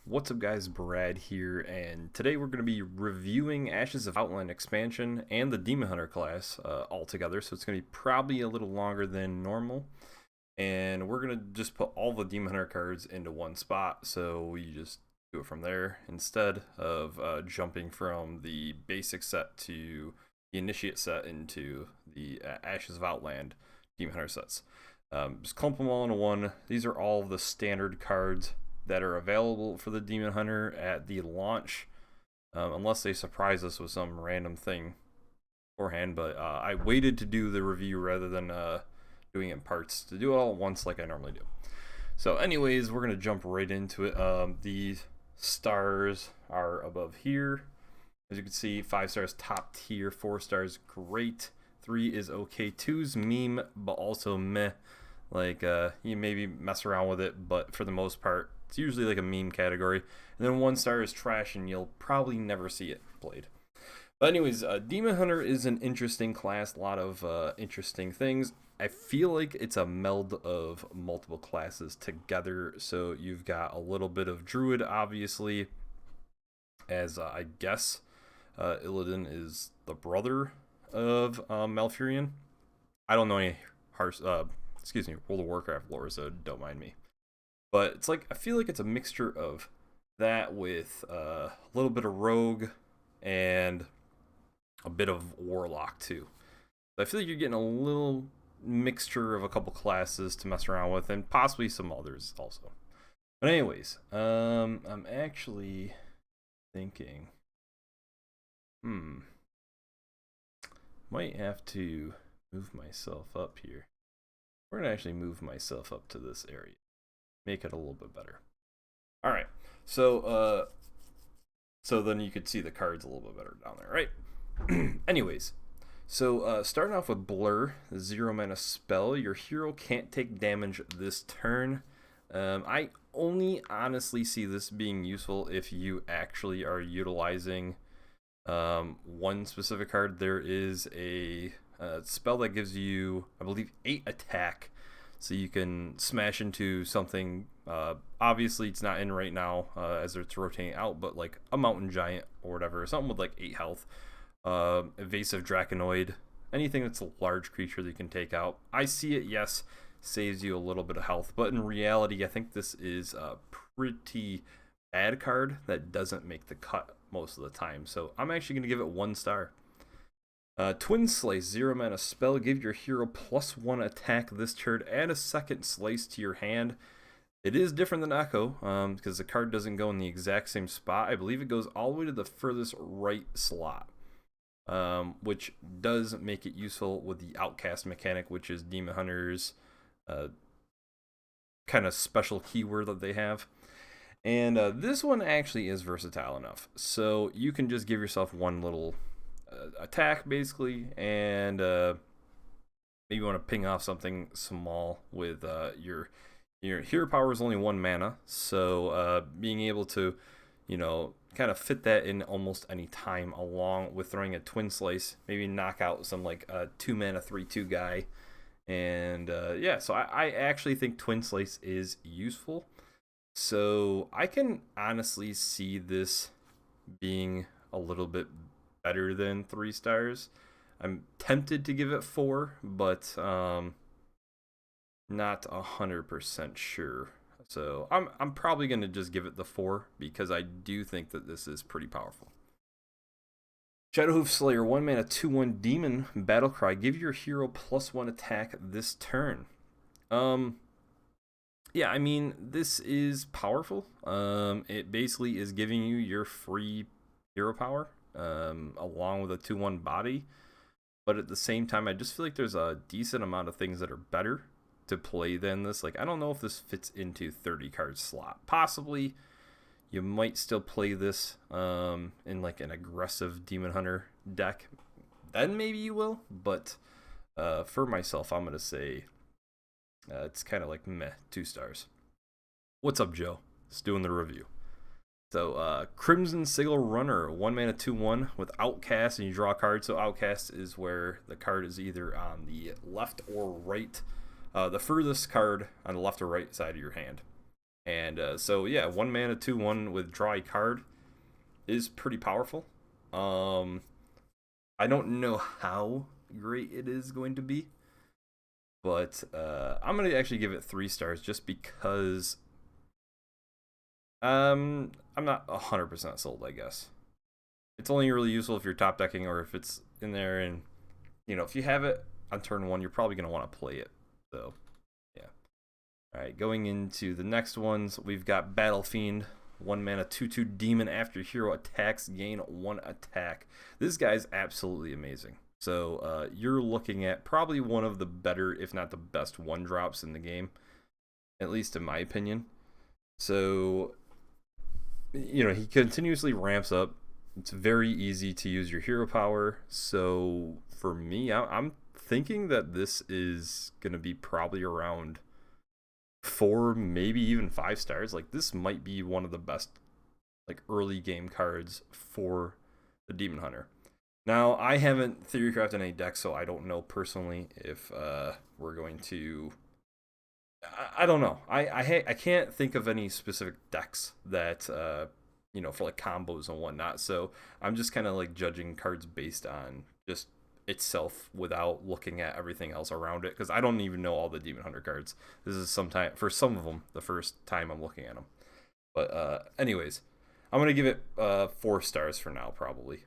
What's up guys, Brad here, and today we're going to be reviewing Ashes of Outland expansion and the Demon Hunter class all together, so it's going to be probably a little longer than normal. And we're going to just put all the Demon Hunter cards into one spot, so we just do it from there instead of jumping from the basic set to the Initiate set into the Ashes of Outland Demon Hunter sets. Just clump them all into one. These are all the standard cards that are available for the Demon Hunter at the launch, unless they surprise us with some random thing beforehand. But I waited to do the review rather than doing it in parts, to do it all at once like I normally do. So anyways, we're going to jump right into it. The stars are above here. As you can see, 5 stars top tier, 4 stars great, 3 is okay, 2's meme but also meh. Like you maybe mess around with it, but for the most part it's usually like a meme category. And then 1 star is trash and you'll probably never see it played. But anyways, Demon Hunter is an interesting class, a lot of interesting things. I feel like it's a meld of multiple classes together. So you've got a little bit of Druid, obviously, as I guess Illidan is the brother of Malfurion. I don't know any World of Warcraft lore, so don't mind me. But it's like, I feel like it's a mixture of that with a little bit of Rogue and a bit of Warlock too. So I feel like you're getting a little mixture of a couple classes to mess around with, and possibly some others also. But anyways, I'm actually thinking, might have to move myself up here. We're gonna actually move myself up to this area, make it a little bit better. All right, so then you could see the cards a little bit better down there, right? Anyways, so starting off with Blur, the 0 mana spell. Your hero can't take damage this turn. I only honestly see this being useful if you actually are utilizing one specific card. There is a spell that gives you, I believe, 8 attack, so you can smash into something. Obviously it's not in right now as it's rotating out, but like a mountain giant or whatever, something with like 8 health, evasive draconoid, anything that's a large creature that you can take out. I see it, yes, saves you a little bit of health, but in reality I think this is a pretty bad card that doesn't make the cut most of the time, so I'm actually going to give it 1 star. Twin Slice, 0 mana spell. Give your hero +1 attack this turn. Add a second slice to your hand. It is different than Echo, because the card doesn't go in the exact same spot. I believe it goes all the way to the furthest right slot, which does make it useful with the Outcast mechanic, which is Demon Hunter's kind of special keyword that they have. And this one actually is versatile enough, so you can just give yourself one little attack basically, and maybe you want to ping off something small with your hero power is only 1 mana, so being able to, you know, kind of fit that in almost any time, along with throwing a Twin Slice, maybe knock out some like 2 mana 3/2 guy. And yeah, so I actually think Twin Slice is useful, so I can honestly see this being a little bit better than 3 stars. I'm tempted to give it 4, but not 100% sure. So I'm probably gonna just give it the 4, because I do think that this is pretty powerful. Shadowhoof Slayer, 1 mana 2/1 demon battlecry. Give your hero +1 attack this turn. Yeah, I mean, this is powerful. It basically is giving you your free hero power, along with a 2/1 body, but at the same time I just feel like there's a decent amount of things that are better to play than this. Like, I don't know if this fits into 30 card slot. Possibly you might still play this in like an aggressive Demon Hunter deck, then maybe you will, but for myself I'm gonna say it's kind of like meh, 2 stars. What's up, Joe? Just doing the review. So, Crimson Sigil Runner, 1 mana 2/1 with Outcast, and you draw a card. So Outcast is where the card is either on the left or right, the furthest card on the left or right side of your hand. And so yeah, 1 mana 2/1 with draw a card is pretty powerful. I don't know how great it is going to be, but I'm gonna actually give it 3 stars just because I'm not 100% sold, I guess. It's only really useful if you're top decking or if it's in there, and if you have it on turn 1, you're probably gonna want to play it. So yeah. All right, going into the next ones, we've got Battle Fiend. 1 mana 2/2 demon. After hero attacks, gain 1 attack. This guy's absolutely amazing. So you're looking at probably one of the better, if not the best, 1-drops in the game, at least in my opinion. So he continuously ramps up. It's very easy to use your hero power. So for me, I'm thinking that this is gonna be probably around 4, maybe even 5 stars. Like, this might be one of the best early game cards for the Demon Hunter. Now, I haven't theory crafted any decks, so I don't know personally if we're going to. I don't know. I can't think of any specific decks that for combos and whatnot. So I'm just kind of judging cards based on just itself without looking at everything else around it, because I don't even know all the Demon Hunter cards. This is for some of them the first time I'm looking at them. But anyways, I'm gonna give it 4 stars for now, probably.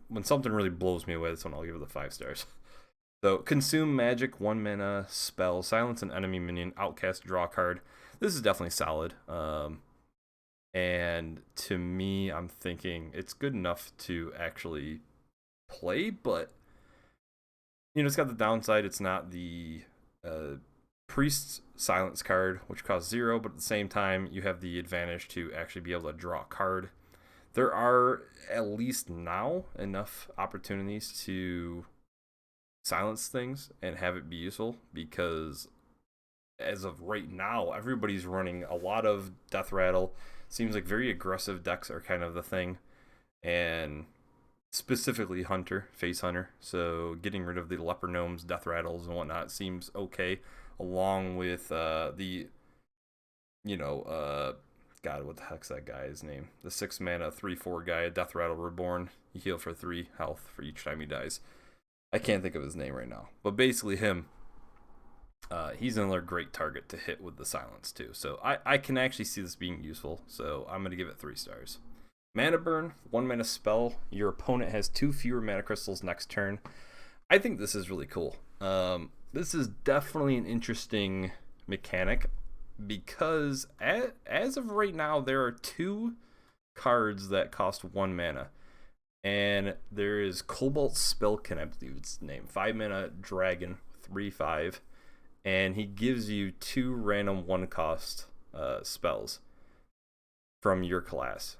When something really blows me away, that's when I'll give it the 5 stars. So consume magic, 1 mana spell, silence an enemy minion, outcast, draw a card. This is definitely solid. And to me, I'm thinking it's good enough to actually play, but it's got the downside. It's not the priest's silence card, which costs 0, but at the same time you have the advantage to actually be able to draw a card. There are, at least now, enough opportunities to silence things and have it be useful, because as of right now, everybody's running a lot of Death Rattle. Seems like very aggressive decks are kind of the thing, and specifically Face Hunter. So getting rid of the Leper Gnomes, Death Rattles, and whatnot seems okay, along with God, what the heck's that guy's name? The 6 mana 3/4 guy, Death Rattle Reborn. You heal for 3 health for each time he dies. I can't think of his name right now, but basically him. He's another great target to hit with the silence too. So I can actually see this being useful. So I'm gonna give it 3 stars. Mana Burn, 1 mana spell. Your opponent has 2 fewer mana crystals next turn. I think this is really cool. This is definitely an interesting mechanic, because as of right now, there are 2 cards that cost 1 mana. And there is Cobalt Spell, I believe it's named. 5 mana dragon, 3/5. And he gives you 2 random 1-cost spells from your class.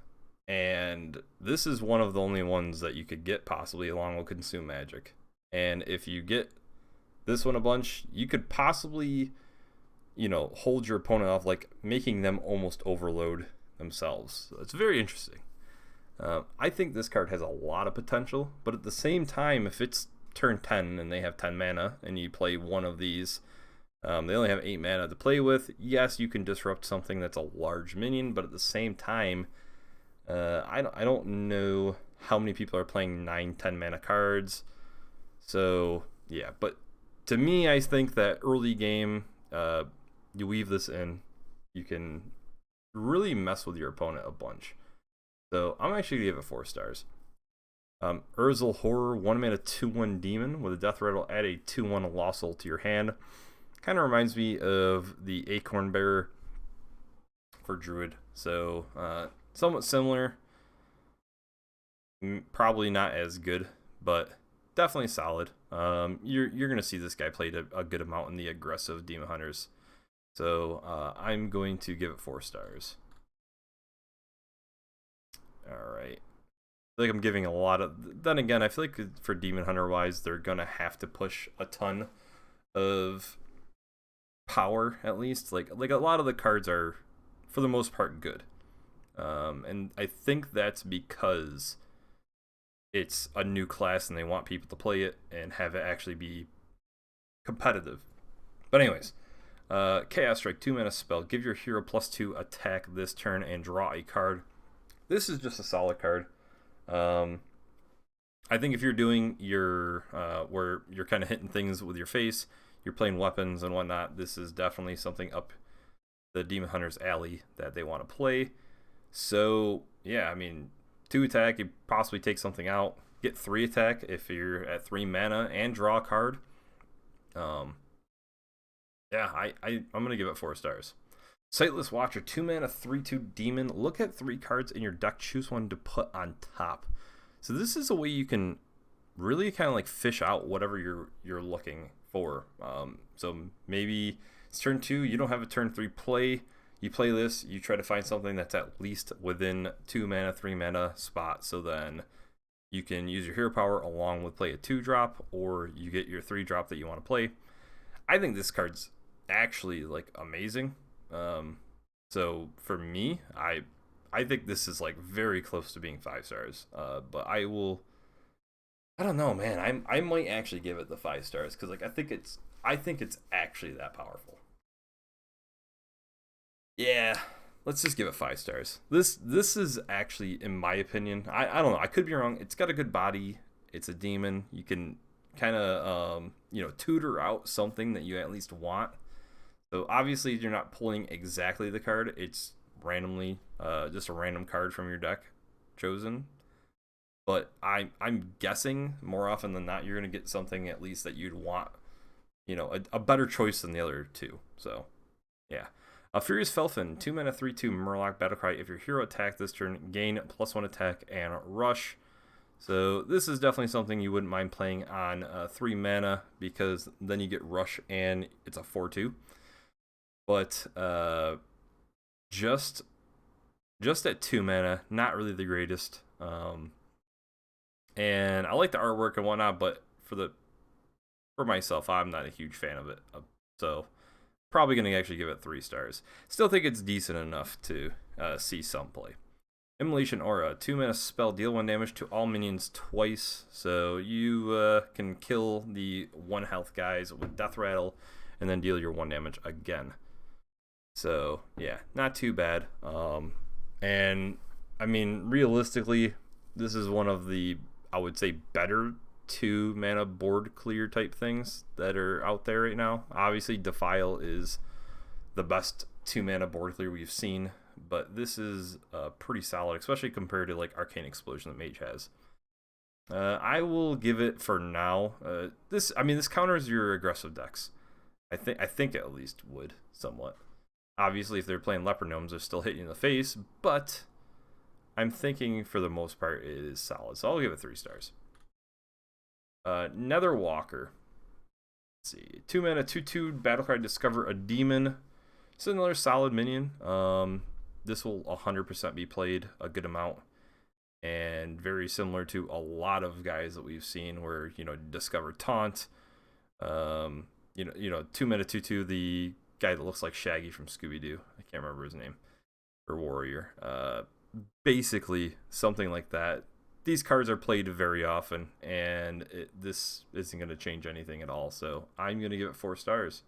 And this is one of the only ones that you could get, possibly, along with Consume Magic. And if you get this one a bunch, you could possibly hold your opponent off, making them almost overload themselves. So it's very interesting. I think this card has a lot of potential, but at the same time, if it's turn 10 and they have 10 mana and you play one of these, they only have 8 mana to play with. Yes, you can disrupt something that's a large minion, but at the same time, I don't know how many people are playing 9-10 mana cards. So yeah, but to me, I think that early game, you weave this in, you can really mess with your opponent a bunch. So I'm actually gonna give it 4 stars. Herzl Horror, 1 mana 2/1 demon with a Death Rattle. Add a 2/1 Lossel to your hand. Kind of reminds me of the Acorn Bearer for Druid. So somewhat similar. Probably not as good, but definitely solid. You're gonna see this guy played a good amount in the aggressive Demon Hunters. So I'm going to give it 4 stars. Alright. I feel like I'm giving a lot of. Then again, I feel like for Demon Hunter wise, they're gonna have to push a ton of power, at least. Like a lot of the cards are, for the most part, good. And I think that's because it's a new class and they want people to play it and have it actually be competitive. But anyways, Chaos Strike, 2-mana spell. Give your hero +2 attack this turn and draw a card. This is just a solid card. I think if you're doing your where you're kind of hitting things with your face, you're playing weapons and whatnot, this is definitely something up the Demon Hunter's alley that they want to play. So yeah, I mean, 2 attack, you possibly take something out, get 3 attack if you're at 3 mana, and draw a card. Yeah, I'm gonna give it 4 stars. Sightless Watcher, 2 mana, 3/2 demon. Look at 3 cards in your deck, choose one to put on top. So this is a way you can really kind of like fish out whatever you're looking for. So maybe it's turn 2, you don't have a turn 3 play. You play this, you try to find something that's at least within 2 mana, 3 mana spot. So then you can use your hero power along with play a 2-drop, or you get your 3-drop that you want to play. I think this card's actually like amazing. So for me, I think this is like very close to being 5 stars. But I don't know, man. I might actually give it the 5 stars because like I think it's actually that powerful. Yeah, let's just give it 5 stars. This is actually, in my opinion, I don't know. I could be wrong. It's got a good body. It's a demon. You can kind of tutor out something that you at least want. So obviously you're not pulling exactly the card. It's randomly just a random card from your deck chosen. But I'm guessing more often than not you're gonna get something at least that you'd want, a better choice than the other 2. So yeah. Furious Felfin, 2 mana, 3/2 Murloc Battlecry. If your hero attack this turn, gain +1 attack and rush. So this is definitely something you wouldn't mind playing on 3 mana because then you get rush and it's a 4/2. But just at 2 mana, not really the greatest. And I like the artwork and whatnot, but for myself, I'm not a huge fan of it. So probably gonna actually give it 3 stars. Still think it's decent enough to see some play. Emulation Aura, 2 mana spell, deal 1 damage to all minions twice. So you can kill the 1 health guys with Death Rattle, and then deal your 1 damage again. So yeah, not too bad. And I mean, realistically, this is one of the, I would say, better 2 mana board clear type things that are out there right now. Obviously, Defile is the best 2 mana board clear we've seen, but this is pretty solid, especially compared to like Arcane Explosion that Mage has. I will give it for now. This counters your aggressive decks. I think at least would somewhat. Obviously, if they're playing Leopard Gnomes, they're still hitting you in the face, but I'm thinking for the most part it is solid. So I'll give it 3 stars. Nether Walker. Let's see. 2 mana, 2/2 Battlecry, discover a demon. It's another solid minion. This will 100% be played a good amount. And very similar to a lot of guys that we've seen where, discover Taunt. 2 mana, 2/2, the guy that looks like Shaggy from Scooby-Doo. I can't remember his name. Or Warrior. Basically, something like that. These cards are played very often, and this isn't going to change anything at all. So I'm going to give it 4 stars.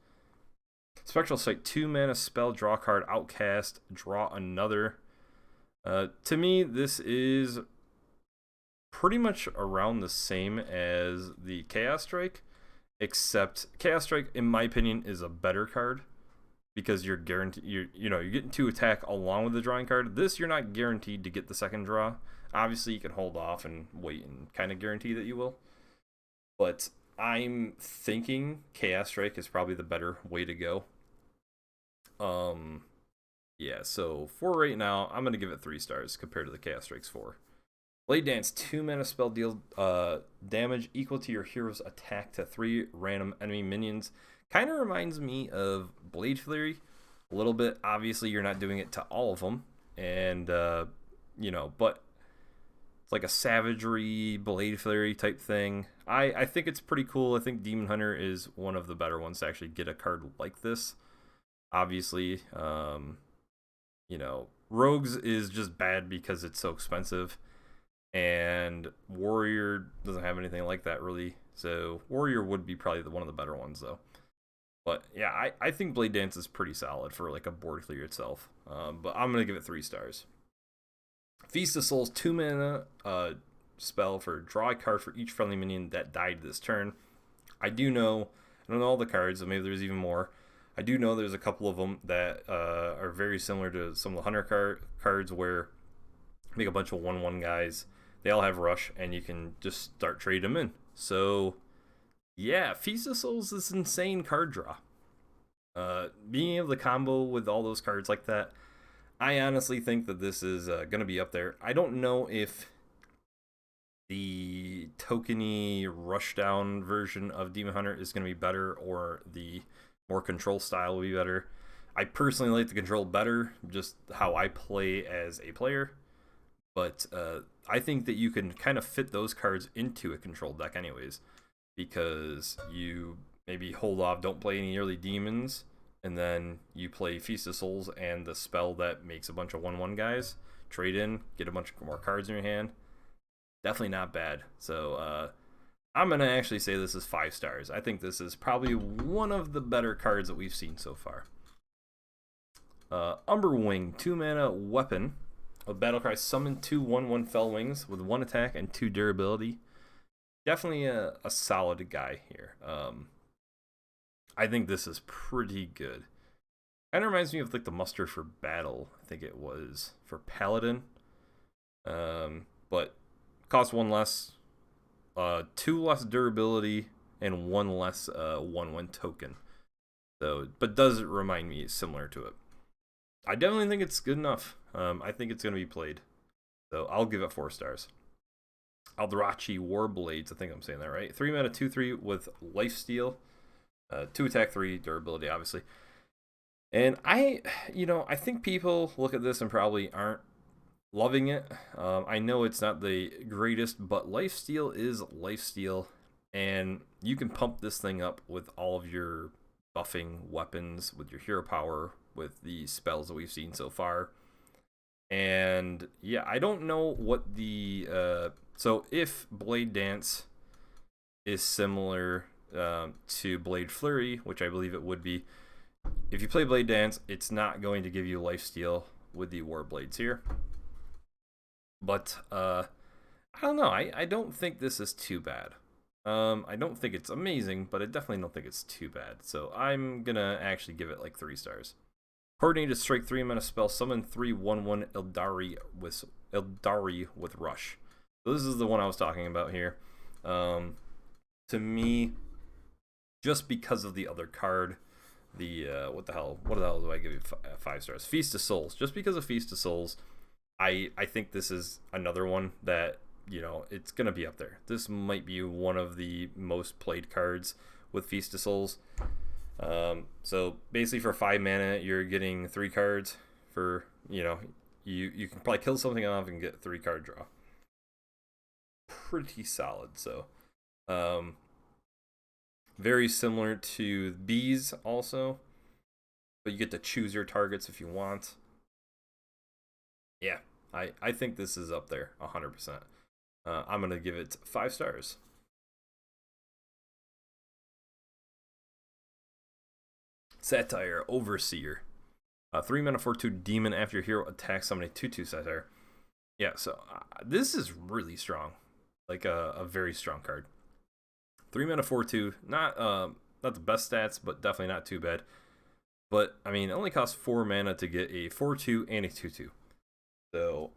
Spectral Sight, 2 mana spell, draw a card, outcast, draw another. To me, this is pretty much around the same as the Chaos Strike, except Chaos Strike, in my opinion, is a better card because you're guaranteed you're getting 2 attack along with the drawing card. This, you're not guaranteed to get the second draw. Obviously, you can hold off and wait and kind of guarantee that you will. But I'm thinking Chaos Strike is probably the better way to go. Yeah, so for right now, I'm going to give it 3 stars compared to the Chaos Strike's 4. Blade Dance, 2 mana spell, deal damage equal to your hero's attack to 3 random enemy minions. Kind of reminds me of Blade Flurry a little bit. Obviously, you're not doing it to all of them. And, but it's like a savagery, Blade Flurry type thing. I think it's pretty cool. I think Demon Hunter is one of the better ones to actually get a card like this. Obviously, Rogues is just bad because it's so expensive. And Warrior doesn't have anything like that, really. So Warrior would be probably one of the better ones, though. But yeah, I think Blade Dance is pretty solid for like a board clear itself. But I'm gonna give it 3 stars. Feast of Souls, 2 mana spell for draw a card for each friendly minion that died this turn. I don't know all the cards, so maybe there's even more. I do know there's a couple of them that are very similar to some of the Hunter cards where you make a bunch of 1/1 guys. They all have Rush, and you can just start trading them in. So, yeah, Feast of Souls is insane card draw. Being able to combo with all those cards like that, I honestly think that this is going to be up there. I don't know if the tokeny rushdown version of Demon Hunter is going to be better or the more control style will be better. I personally like the control better, just how I play as a player. But I think that you can kind of fit those cards into a control deck anyways, because you maybe hold off, don't play any early demons, and then you play Feast of Souls and the spell that makes a bunch of 1/1 guys, trade in, get a bunch more cards in your hand. Definitely not bad. So I'm going to actually say this is 5 stars. I think this is probably one of the better cards that we've seen so far. Umber Winged, 2 mana weapon. A battlecry, summon 2 1/1 fell wings with 1 attack and 2 durability. Definitely a solid guy here. I think this is pretty good. Kind of reminds me of like the muster for battle. I think it was for Paladin. But cost 1 less, 2 less durability, and 1 less 1/1 token. So, but does remind me similar to it. I definitely think it's good enough. I think it's going to be played. So I'll give it 4 stars. Aldrachi Warblades, I think I'm saying that right. 3 mana, 2/3 with Lifesteal. 2 attack, 3 durability, obviously. And I think people look at this and probably aren't loving it. I know it's not the greatest, but Lifesteal is Lifesteal. And you can pump this thing up with all of your buffing weapons, with your hero power, with the spells that we've seen so far. And yeah, I don't know what the so if Blade Dance is similar to Blade Flurry, which I believe it would be, if you play Blade Dance, it's not going to give you Lifesteal with the Warblades here. But I don't know. I don't think this is too bad. I don't think it's amazing, but I definitely don't think it's too bad. So I'm gonna actually give it like 3 stars. Coordinated Strike, 3 mana spell, summon 3 1/1 Eldari with Rush. So this is the one I was talking about here. To me, just because of the other card, the what the hell do I give you 5 stars? Feast of Souls. Just because of Feast of Souls, I think this is another one that, it's gonna be up there. This might be one of the most played cards with Feast of Souls. So basically for 5 mana, you're getting 3 cards for, you can probably kill something off and get 3 card draw. Pretty solid. So, very similar to Bees also, but you get to choose your targets if you want. Yeah, I think this is up there 100%. I'm going to give it 5 stars. Satire Overseer. 3 mana 4/2 demon. After your hero attacks, summon a 2/2 Satire. Yeah, so this is really strong. Like a very strong card. 3 mana 4/2. Not the best stats, but definitely not too bad. But I mean, it only costs 4 mana to get a 4/2 and a 2/2. So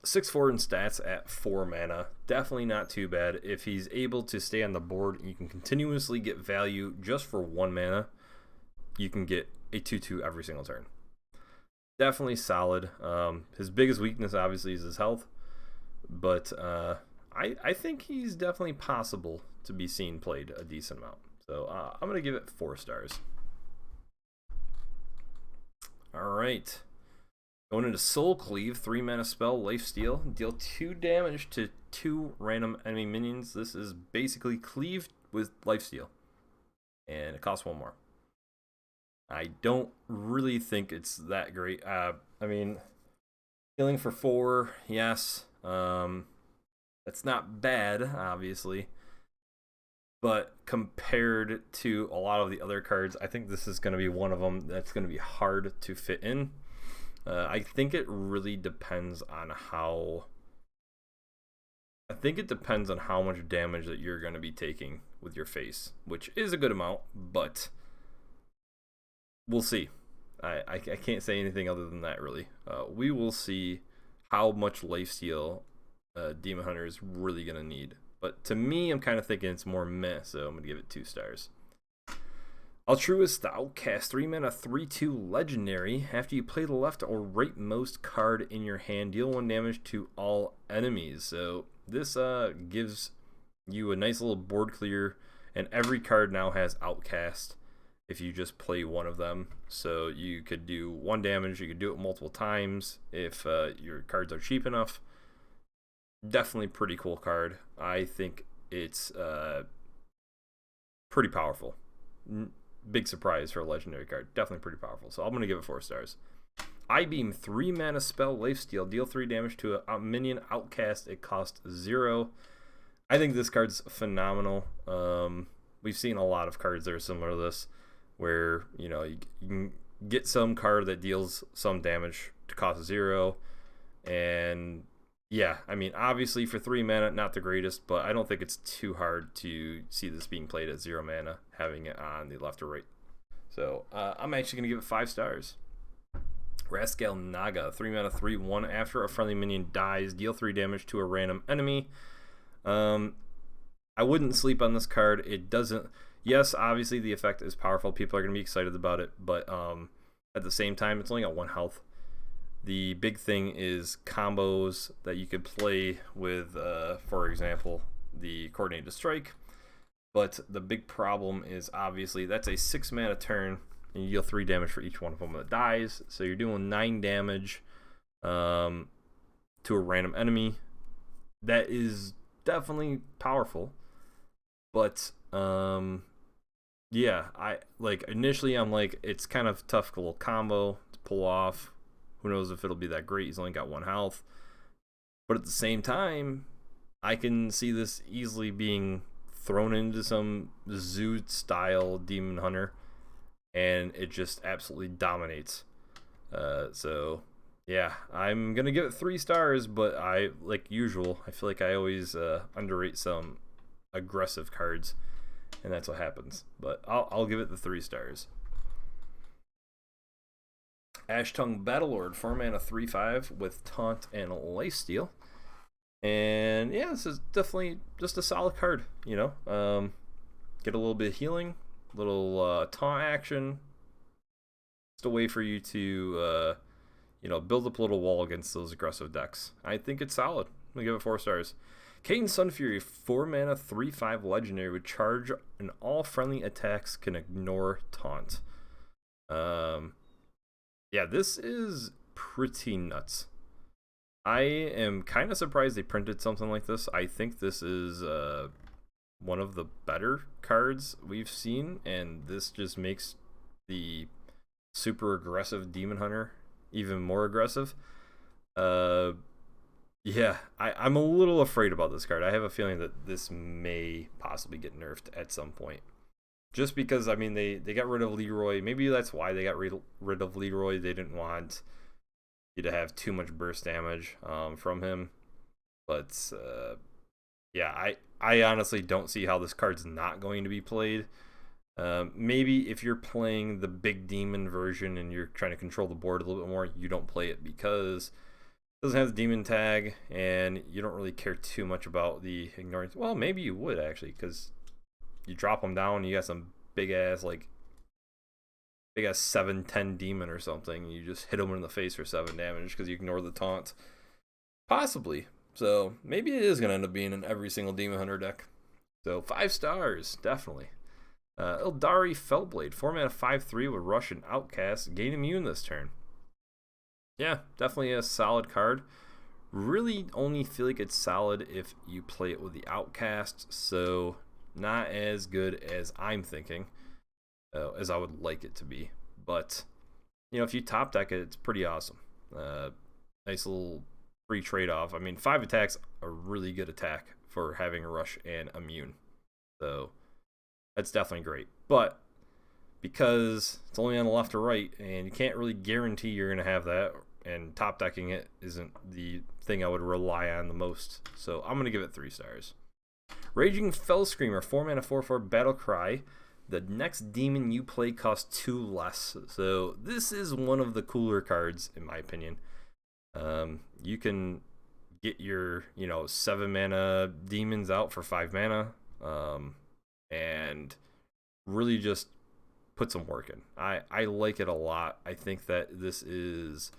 6/4 in stats at 4 mana. Definitely not too bad. If he's able to stay on the board, you can continuously get value just for 1 mana. You can get a 2/2 every single turn. Definitely solid. His biggest weakness obviously is his health, but I think he's definitely possible to be seen played a decent amount. So I'm gonna give it 4 stars. All right, going into Soul Cleave, 3 mana spell, Lifesteal, deal 2 damage to 2 random enemy minions. This is basically Cleave with Lifesteal, and it costs 1 more. I don't really think it's that great. I mean, healing for 4, yes. That's not bad, obviously. But compared to a lot of the other cards, I think this is going to be one of them that's going to be hard to fit in. I think it really depends on how... I think it depends on how much damage that you're going to be taking with your face, which is a good amount, but we'll see. I can't say anything other than that, really. We will see how much lifesteal Demon Hunter is really going to need. But to me, I'm kind of thinking it's more meh, so I'm going to give it 2 stars. Altruist, the Outcast, 3 mana, 3/2 legendary. After you play the left or rightmost card in your hand, deal 1 damage to all enemies. So this gives you a nice little board clear, and every card now has Outcast if you just play one of them. So you could do 1 damage, you could do it multiple times if your cards are cheap enough. Definitely pretty cool card. I think it's pretty powerful. Big surprise for a legendary card. Definitely pretty powerful. So I'm going to give it 4 stars. I-Beam, 3 mana spell, lifesteal. Deal 3 damage to a minion Outcast. It costs 0. I think this card's phenomenal. We've seen a lot of cards that are similar to this, where you can get some card that deals some damage to cost 0. And yeah, I mean, obviously for 3 mana, not the greatest, but I don't think it's too hard to see this being played at 0 mana, having it on the left or right. So I'm actually going to give it 5 stars. Rascal Naga, 3 mana, 3/1. After a friendly minion dies, deal 3 damage to a random enemy. I wouldn't sleep on this card. It doesn't... Yes, obviously the effect is powerful. People are going to be excited about it, but at the same time, it's only got 1 health. The big thing is combos that you could play with, for example, the Coordinated Strike. But the big problem is obviously that's a 6 mana turn, and you deal 3 damage for each one of them that dies. So you're doing 9 damage to a random enemy. That is definitely powerful. But yeah, initially I'm like, it's kind of tough little combo to pull off. Who knows if it'll be that great? He's only got 1 health. But at the same time, I can see this easily being thrown into some Zoo-style Demon Hunter, and it just absolutely dominates. So, yeah, I'm going to give it 3 stars, but like usual, I feel like I always underrate some aggressive cards, and that's what happens. But I'll give it the 3 stars. Ash Tongue Battlelord, 4 mana, 3/5 with Taunt and Lifesteal. And yeah, this is definitely just a solid card, Get a little bit of healing, little taunt action. Just a way for you to, build up a little wall against those aggressive decks. I think it's solid. I'm going to give it 4 stars. Caden Sun Fury, 4 mana, 3/5 legendary with charge, and all friendly attacks can ignore taunt. Yeah, this is pretty nuts. I am kind of surprised they printed something like this. I think this is one of the better cards we've seen, and this just makes the super aggressive Demon Hunter even more aggressive. Yeah, I'm a little afraid about this card. I have a feeling that this may possibly get nerfed at some point. Just because, I mean, they got rid of Leroy. Maybe that's why they got rid of Leroy. They didn't want you to have too much burst damage from him. But, yeah, I honestly don't see how this card's not going to be played. Maybe if you're playing the big demon version and you're trying to control the board a little bit more, you don't play it because it doesn't have the demon tag, and you don't really care too much about the ignorance. Well, maybe you would, actually, because you drop them down, you got some big ass 7/10 demon or something, and you just hit them in the face for 7 damage because you ignore the taunt. Possibly. So maybe it is going to end up being in every single Demon Hunter deck. So 5 stars, definitely. Ildari Feltblade, 4 mana, 5/3 with Rush and Outcast. Gain immune this turn. Yeah, definitely a solid card. Really only feel like it's solid if you play it with the Outcast, so not as good as I'm thinking, as I would like it to be. But, if you top deck it, it's pretty awesome. Nice little free trade-off. I mean, 5 attacks, a really good attack for having Rush and Immune. So, that's definitely great. But because it's only on the left or right, and you can't really guarantee you're going to have that, and top decking it isn't the thing I would rely on the most. So I'm going to give it 3 stars. Raging Fell Screamer, 4 mana 4/4 Battle Cry. The next demon you play costs 2 less. So this is one of the cooler cards, in my opinion. You can get your 7 mana demons out for 5 mana, and really just put some work in. I like it a lot. I think that this is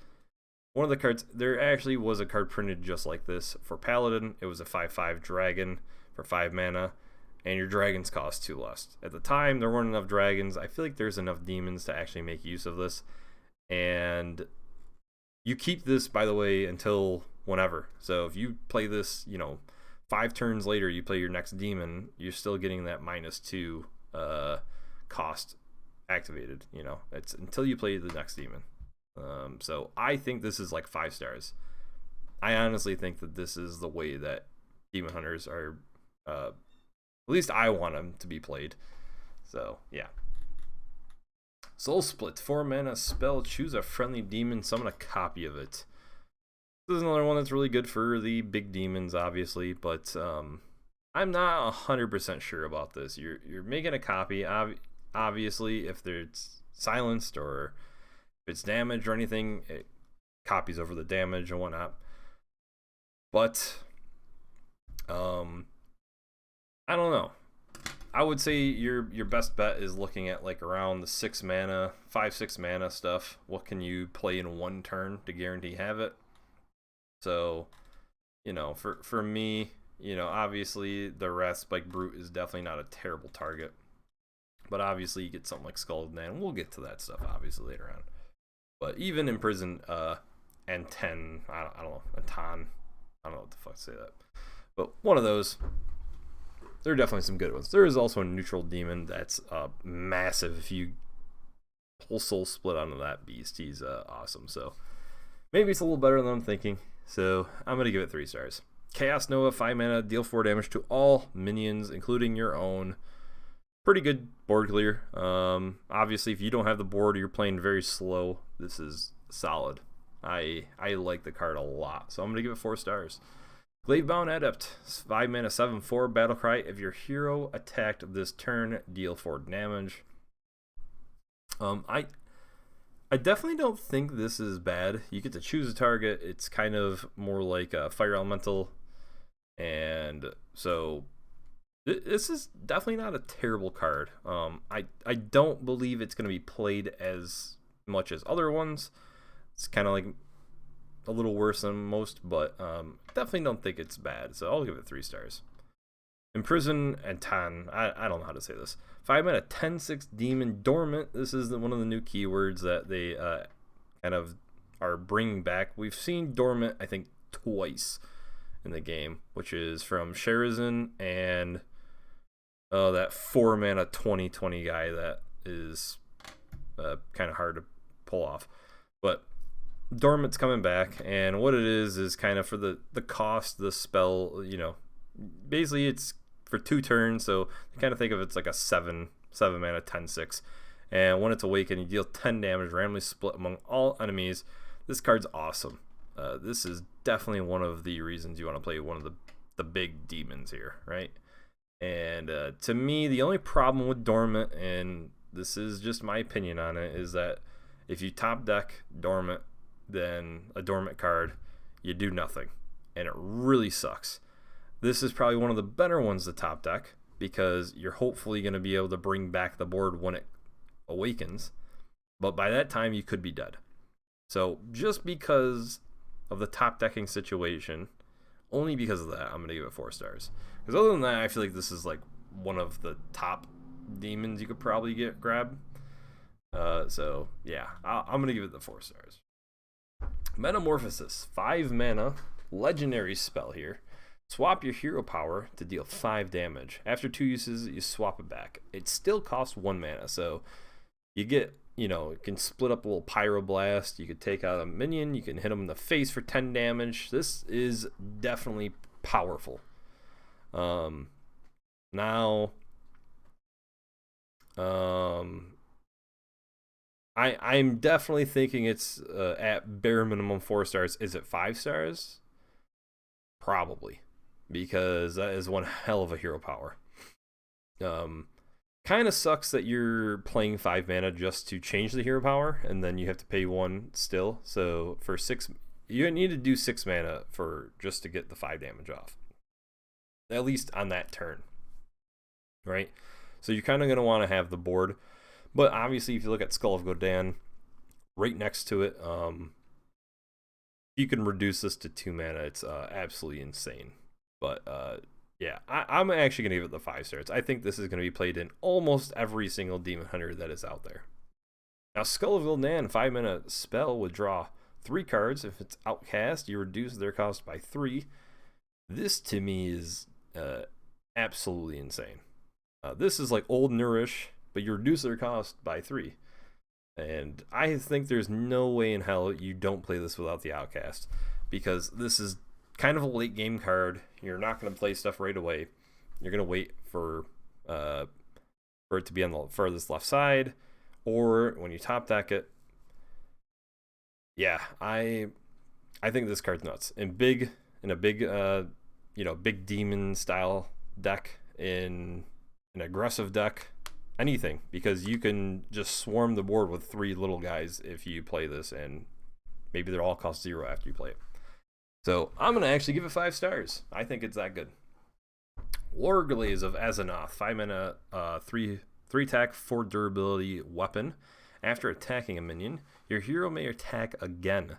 one of the cards. There actually was a card printed just like this for Paladin. It was a 5/5 dragon for 5 mana, and your dragons cost 2 less. At the time, there weren't enough dragons. I feel like there's enough demons to actually make use of this. And you keep this, by the way, until whenever. So if you play this, 5 turns later, you play your next demon, you're still getting that -2 cost activated. It's until you play the next demon. So I think this is like 5 stars. I honestly think that this is the way that demon hunters are, at least I want them to be played. So yeah. Soul Split, 4 mana spell, choose a friendly demon, summon a copy of it. This is another one that's really good for the big demons, obviously, but I'm not 100% sure about this. You're making a copy, obviously, if it's silenced or if it's damaged or anything, it copies over the damage and whatnot. But I don't know. I would say your best bet is looking at like around the 6 mana, 5-6 mana stuff. What can you play in 1 turn to guarantee have it? So, for me, obviously the rest, like Brut, is definitely not a terrible target. But obviously you get something like Skeletal Dragon. We'll get to that stuff obviously later on. But even Imprison and 10, I don't know, a ton. I don't know what the fuck to say that. But one of those, there are definitely some good ones. There is also a neutral demon that's massive. If you pull Soul Split onto that beast, he's awesome. So maybe it's a little better than I'm thinking. So I'm going to give it 3 stars. Chaos Nova, 5 mana, deal 4 damage to all minions, including your own. Pretty good board clear. Obviously, if you don't have the board or you're playing very slow, this is solid. I like the card a lot. So I'm going to give it 4 stars. Glavebound Adept, 5 mana, 7/4 Battle Cry. If your hero attacked this turn, deal 4 damage. I definitely don't think this is bad. You get to choose a target. It's kind of more like a Fire Elemental, and so this is definitely not a terrible card. I don't believe it's going to be played as much as other ones. It's kind of like a little worse than most, but definitely don't think it's bad. So I'll give it 3 stars. Imprison and 10. I don't know how to say this. 5 mana 10/6 Demon Dormant. This is one of the new keywords that they kind of are bringing back. We've seen Dormant, I think, twice in the game, which is from Sherazin and that 4 mana 20/20 guy that is kind of hard to pull off. But Dormant's coming back, and what it is kind of for the cost, the spell, basically it's for 2 turns, so you kind of think of it's like a 7 mana 10/6, and when it's awakened, you deal 10 damage randomly split among all enemies. This card's awesome. This is definitely one of the reasons you want to play one of the big demons here, right? And to me, the only problem with Dormant, and this is just my opinion on it, is that if you top deck Dormant, then a Dormant card, you do nothing, and it really sucks. This is probably one of the better ones to top deck, because you're hopefully going to be able to bring back the board when it awakens, but by that time you could be dead. So just because of the top decking situation, only because of that, I'm going to give it 4 stars. Because other than that, I feel like this is like one of the top demons you could probably grab. So yeah, I'm going to give it the 4 stars. Metamorphosis, 5 mana, legendary spell here. Swap your hero power to deal 5 damage. After 2 uses, you swap it back. It still costs 1 mana, so you get, it can split up a little Pyroblast. You could take out a minion. You can hit them in the face for 10 damage. This is definitely powerful. Now, I'm definitely thinking it's at bare minimum 4 stars. Is it 5 stars? Probably, because that is one hell of a hero power. Kind of sucks that you're playing 5 mana just to change the hero power, and then you have to pay 1 still. So for 6, you need to do 6 mana for just to get the 5 damage off, at least on that turn, right? So you're kind of going to want to have the board, but obviously if you look at Skull of Godan right next to it, you can reduce this to 2 mana. It's absolutely insane. But yeah, I'm actually going to give it the 5 stars. I think this is going to be played in almost every single Demon Hunter that is out there. Now, Skull of Gul'dan, 5 mana spell, would draw 3 cards. If it's outcast, you reduce their cost by 3. This to me is absolutely insane. This is like Old Nourish, but you reduce their cost by 3. And I think there's no way in hell you don't play this without the outcast, because this is kind of a late game card. You're not going to play stuff right away. You're going to wait for it to be on the furthest left side, or when you top deck it. Yeah, I think this card's nuts. In a big big demon style deck, in an aggressive deck, anything, because you can just swarm the board with 3 little guys if you play this, and maybe they're all cost 0 after you play it. So I'm going to actually give it 5 stars. I think it's that good. Glaze of Azzinoth, 5 mana, 3 attack, 4 durability weapon. After attacking a minion, your hero may attack again.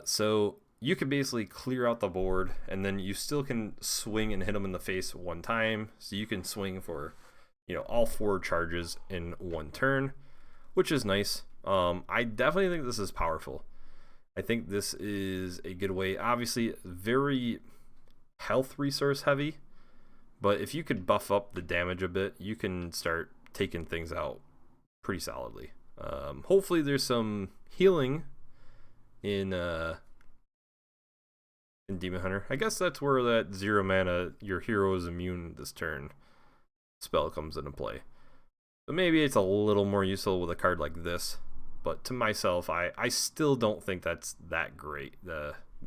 So you can basically clear out the board, and then you still can swing and hit them in the face 1 time. So you can swing for, all 4 charges in 1 turn, which is nice. I definitely think this is powerful. I think this is a good way. Obviously, very health resource heavy, but if you could buff up the damage a bit, you can start taking things out pretty solidly. Hopefully, there's some healing in Demon Hunter. I guess that's where that 0 mana, your hero is immune this turn spell comes into play. But maybe it's a little more useful with a card like this. But to myself, I still don't think that's that great,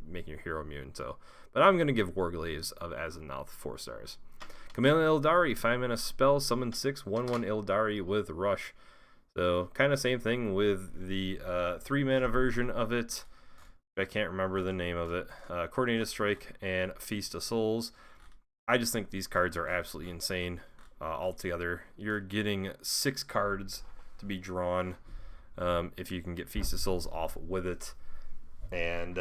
making your hero immune. But I'm going to give Glaze of Azzinoth 4 stars. Chameleon Ildari, 5 mana spell, summon 6, 1/1 Ildari with Rush. So kind of same thing with the 3 mana version of it. I can't remember the name of it. Coordinated Strike and Feast of Souls. I just think these cards are absolutely insane altogether. You're getting 6 cards to be drawn. If you can get Feast of Souls off with it. And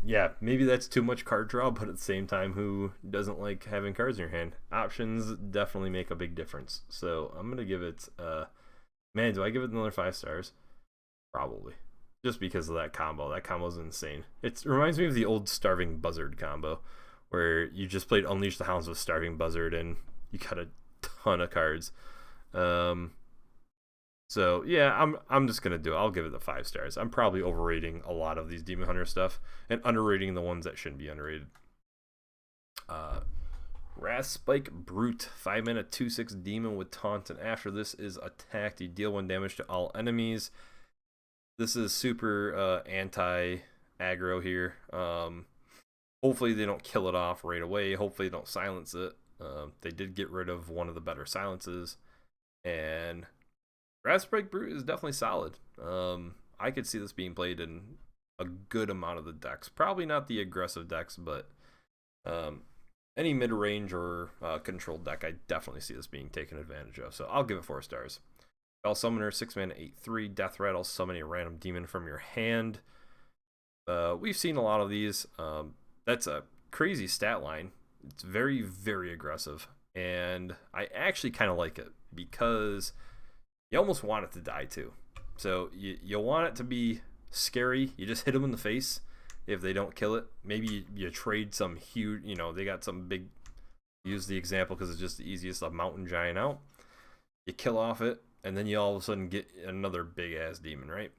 yeah, maybe that's too much card draw, but at the same time, who doesn't like having cards in your hand? Options definitely make a big difference. So I'm going to give it, man, do I give it another 5 stars? Probably. Just because of that combo. That combo's insane. It reminds me of the old Starving Buzzard combo, where you just played Unleash the Hounds with Starving Buzzard, and you got a ton of cards. So yeah, I'm just gonna do it. I'll give it the 5 stars. I'm probably overrating a lot of these Demon Hunter stuff and underrating the ones that shouldn't be underrated. Wrath Spike Brut, 5 mana 2/6 demon with taunt, and after this is attacked, you deal 1 damage to all enemies. This is super anti aggro here. Hopefully they don't kill it off right away. Hopefully they don't silence it. They did get rid of one of the better silences, and Wrath Spike Brut is definitely solid. I could see this being played in a good amount of the decks. Probably not the aggressive decks, but any mid-range or controlled deck, I definitely see this being taken advantage of. So I'll give it 4 stars. Spell Summoner, 6 mana, 8/3. Death Rattle, summon a random demon from your hand. We've seen a lot of these. That's a crazy stat line. It's very, very aggressive. And I actually kind of like it, because you almost want it to die too. So you want it to be scary. You just hit them in the face if they don't kill it. Maybe you trade some huge, they got some big, use the example because it's just the easiest, a mountain giant out. You kill off it, and then you all of a sudden get another big ass demon, right?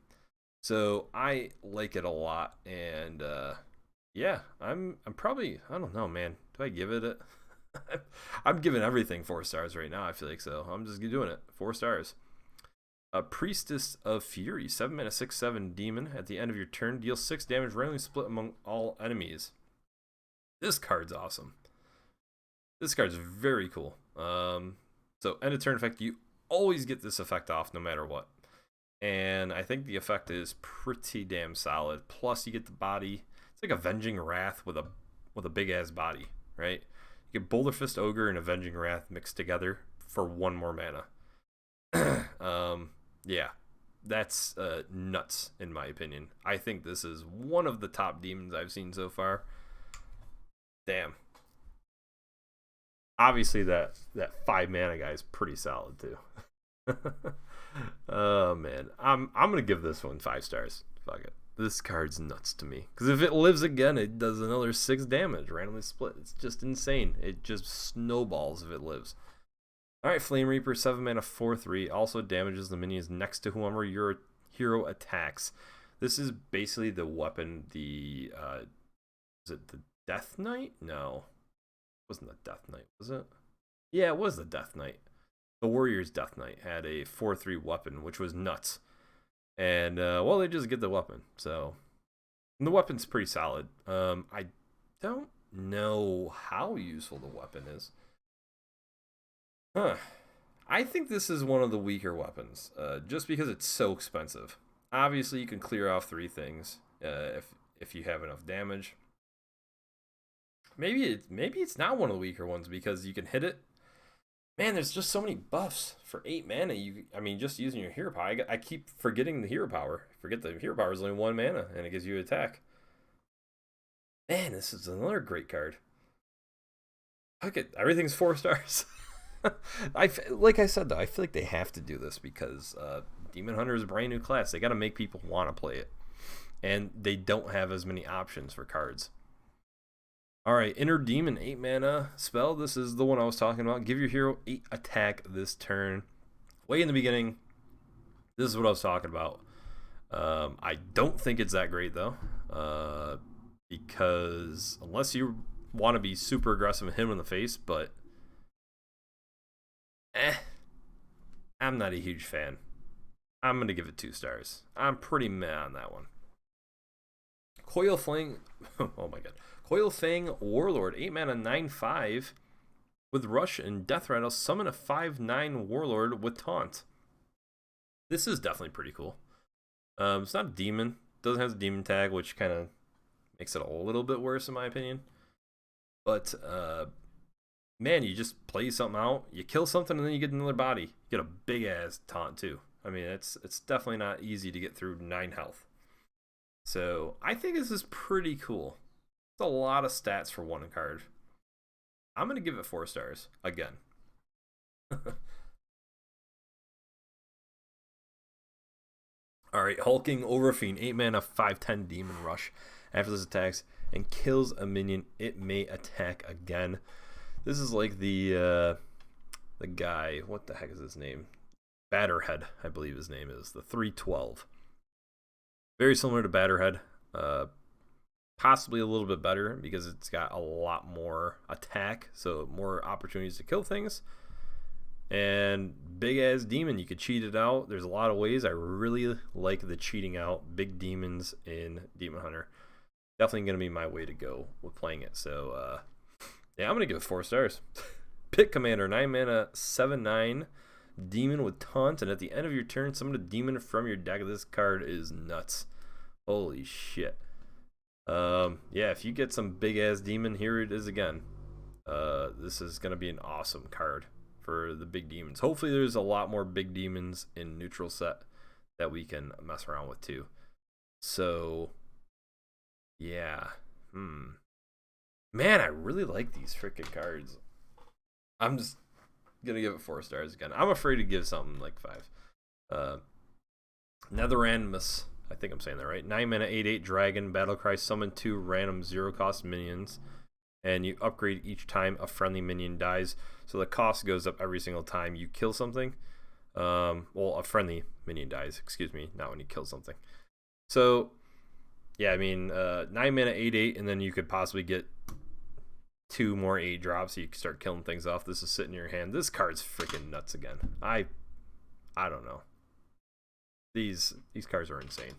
So I like it a lot, and yeah, I'm probably, I don't know, man. Do I give it I'm giving everything 4 stars right now. I feel like so. I'm just doing it. 4 stars. A Priestess of Fury, 7 mana, 6/7 demon. At the end of your turn, deal 6 damage, randomly split among all enemies. This card's awesome. This card's very cool. So end of turn effect, you always get this effect off no matter what. And I think the effect is pretty damn solid. Plus, you get the body. It's like Avenging Wrath with a big ass body, right? You get Boulder Fist Ogre and Avenging Wrath mixed together for 1 more mana. Yeah, that's nuts in my opinion. I think this is one of the top demons I've seen so far. Damn. Obviously, that 5 mana guy is pretty solid too. Oh man, I'm gonna give this one 5 stars. Fuck it. This card's nuts to me because if it lives again, it does another 6 damage, randomly split. It's just insane. It just snowballs if it lives. All right, Flame Reaper, 7 mana, 4/3. Also damages the minions next to whoever your hero attacks. This is basically the weapon. The is it the Death Knight? No, it wasn't the Death Knight, was it? Yeah, it was the Death Knight. The Warrior's Death Knight had a 4/3 weapon, which was nuts. And well, they just get the weapon. So and the weapon's pretty solid. I don't know how useful the weapon is. Huh. I think this is one of the weaker weapons, just because it's so expensive. Obviously, you can clear off 3 things if you have enough damage. Maybe it's not one of the weaker ones because you can hit it. Man, there's just so many buffs for 8 mana. I mean, just using your hero power. I keep forgetting the hero power. Forget the hero power is only 1 mana and it gives you attack. Man, this is another great card. Fuck it, everything's 4 stars. Like I said though, I feel like they have to do this because Demon Hunter is a brand new class. They got to make people want to play it, and they don't have as many options for cards. All right, Inner Demon, 8 mana spell. This is the one I was talking about. Give your hero 8 attack this turn. Way in the beginning, this is what I was talking about. I don't think it's that great though, because unless you want to be super aggressive and hit him in the face, but I'm not a huge fan. I'm going to give it 2 stars. I'm pretty meh on that one. Coil Fang, oh my god. Coil Fang Warlord, 8 mana, 9/5. With Rush and Death Rattle, summon a 5/9 Warlord with Taunt. This is definitely pretty cool. It's not a demon. Doesn't have the demon tag, which kind of makes it a little bit worse in my opinion. But, man, you just play something out, you kill something, and then you get another body. You get a big-ass taunt, too. I mean, it's definitely not easy to get through 9 health. So, I think this is pretty cool. It's a lot of stats for 1 card. I'm going to give it 4 stars, again. Alright, Hulking Overfiend, 8 mana, 5/10 Demon Rush. After this attacks and kills a minion, it may attack again. This is like the guy, what the heck is his name? Batterhead, I believe his name is. The 3/12. Very similar to Batterhead. Possibly a little bit better because it's got a lot more attack, so more opportunities to kill things. And big ass demon, you could cheat it out. There's a lot of ways. I really like the cheating out big demons in Demon Hunter. Definitely going to be my way to go with playing it. So, yeah, I'm going to give it 4 stars. Pit Commander, 9 mana, 7/9. Demon with Taunt. And at the end of your turn, summon a demon from your deck. This card is nuts. Holy shit. Yeah, if you get some big ass demon, here it is again. This is going to be an awesome card for the big demons. Hopefully there's a lot more big demons in neutral set that we can mess around with too. So, yeah. Man, I really like these freaking cards. I'm just gonna give it 4 stars again. I'm afraid to give something like 5. Netheranimus, I think I'm saying that right. 9 mana, 8/8 dragon, battlecry, summon 2 random 0-cost minions, and you upgrade each time a friendly minion dies. So the cost goes up every single time you kill something. Well, a friendly minion dies, excuse me, not when you kill something. So, yeah, I mean, 9 mana, 8/8, and then you could possibly get 2 more 8 drops so you can start killing things off. This is sitting in your hand. This card's freaking nuts again. I don't know. These cards are insane.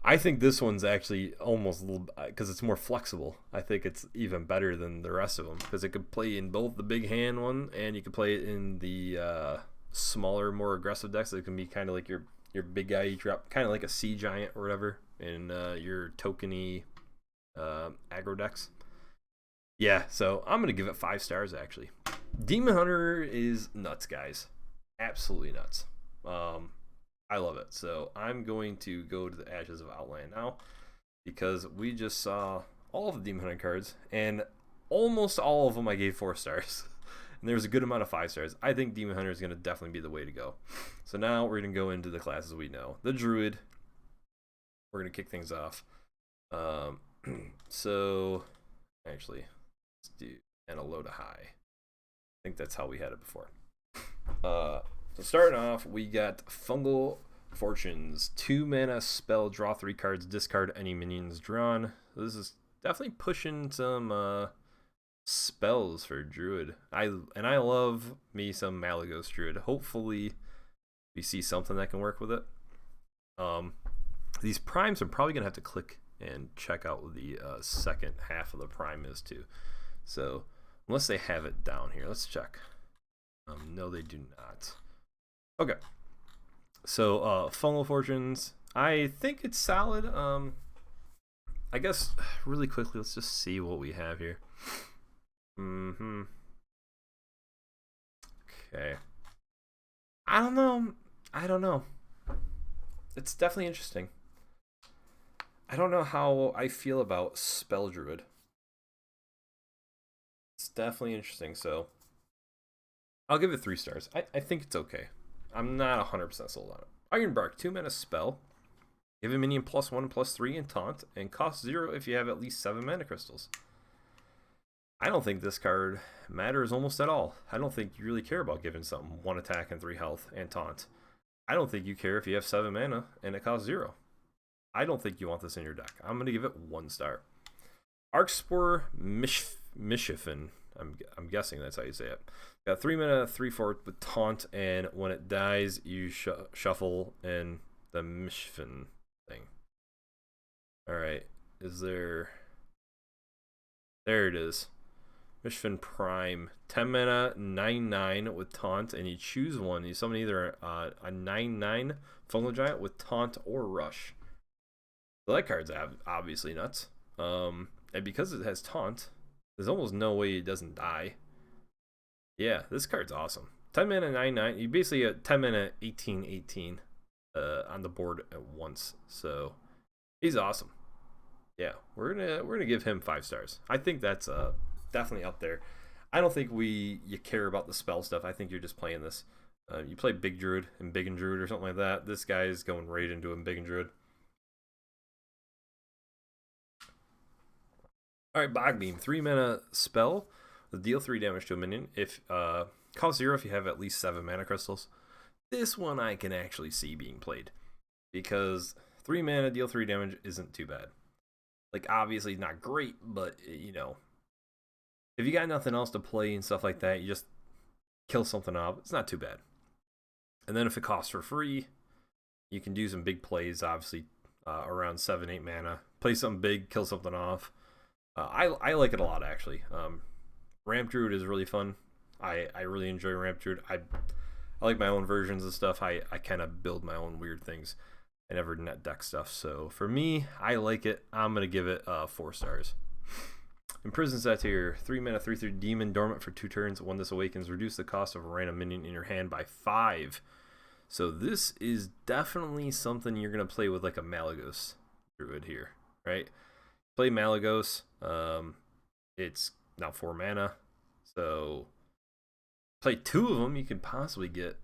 I think this one's actually almost a little, because it's more flexible. I think it's even better than the rest of them because it could play in both the big hand one and you could play it in the smaller, more aggressive decks. It can be kind of like your big guy you drop, kind of like a Sea Giant or whatever in your tokeny aggro decks. Yeah, so I'm gonna give it 5 stars actually. Demon Hunter is nuts, guys. Absolutely nuts. I love it. So I'm going to go to the Ashes of Outland now because we just saw all of the Demon Hunter cards and almost all of them I gave 4 stars. And there's a good amount of 5 stars. I think Demon Hunter is going to definitely be the way to go. So now we're going to go into the classes we know. The Druid. We're going to kick things off. So actually, let's do and a low to high. I think that's how we had it before. So starting off, we got Fungal Fortunes. 2 mana spell, draw 3 cards, discard any minions drawn. This is definitely pushing some spells for Druid. I love me some Malygos Druid. Hopefully we see something that can work with it. These primes are probably going to have to click and check out what the second half of the prime is too. So unless they have it down here, let's check. No, they do not. Okay, so Fungal Fortunes, I think it's solid. I guess really quickly, let's just see what we have here. Okay. I don't know. It's definitely interesting. I don't know how I feel about Spell Druid. It's definitely interesting, so I'll give it 3 stars. I think it's okay. I'm not 100% sold on it. Ironbark, 2 mana spell. Give a minion +1/+3 and taunt, and cost 0 if you have at least 7 mana crystals. I don't think this card matters almost at all. I don't think you really care about giving something 1 attack and 3 health and taunt. I don't think you care if you have 7 mana and it costs 0. I don't think you want this in your deck. I'm going to give it 1 star. Arcspore Mishifin. I'm guessing that's how you say it. Got 3 mana, 3/4 with taunt, and when it dies, you shuffle in the Mishfin thing. Alright, is there... There it is. Mishfin Prime. 10 mana, 9/9 with taunt, and you choose one. You summon either a 9/9 Fungal Giant with taunt or rush. So that card's obviously nuts. And because it has taunt, there's almost no way it doesn't die. Yeah, this card's awesome. 10 mana 9/9. You basically get 10 mana 18/18 on the board at once. So he's awesome. Yeah, we're gonna give him 5 stars. I think that's definitely up there. I don't think you care about the spell stuff. I think you're just playing this. You play Big Druid and Big and Druid or something like that. This guy is going right into him Big and Druid. Alright, Bogbeam, 3 mana spell. Deal 3 damage to a minion. If cost 0 if you have at least 7 mana crystals. This one I can actually see being played. Because 3 mana, deal 3 damage isn't too bad. Like, obviously not great, but, you know, if you got nothing else to play and stuff like that, you just kill something off. It's not too bad. And then if it costs for free, you can do some big plays, obviously, around 7-8 mana. Play something big, kill something off. I like it a lot, actually. Ramp Druid is really fun. I really enjoy Ramp Druid. I like my own versions of stuff. I kind of build my own weird things. I never net deck stuff. So for me, I like it. I'm going to give it 4 stars. Imprison Satire, 3 mana, 3/3 demon, dormant for 2 turns. When this awakens, reduce the cost of a random minion in your hand by 5. So this is definitely something you're going to play with like a Malygos Druid here, right? Play Malygos. It's now 4 mana. So play 2 of them. You can possibly get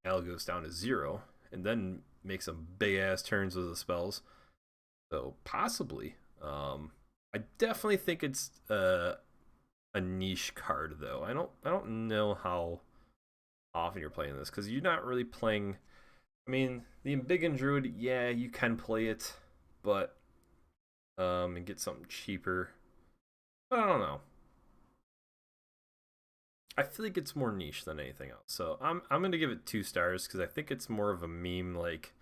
Malygos down to 0 and then make some big ass turns with the spells. So possibly. I definitely think it's a niche card though. I don't know how often you're playing this because you're not really playing. I mean, the Embiggen Druid, yeah, you can play it, but and get something cheaper. But I don't know. I feel like it's more niche than anything else. So I'm gonna give it 2 stars because I think it's more of a meme, like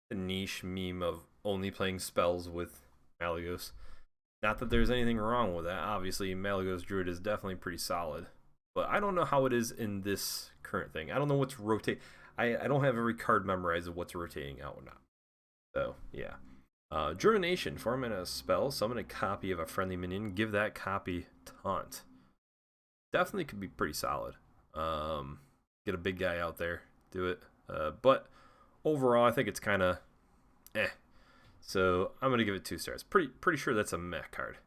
a niche meme of only playing spells with Malygos. Not that there's anything wrong with that. Obviously, Malygos Druid is definitely pretty solid. But I don't know how it is in this current thing. I don't know what's rotate. I don't have every card memorized of what's rotating out or not. So, yeah. Germination. 4 mana spell. Summon a copy of a friendly minion. Give that copy taunt. Definitely could be pretty solid. Get a big guy out there. Do it. But overall, I think it's kind of eh. So I'm gonna give it 2 stars. Pretty sure that's a meh card.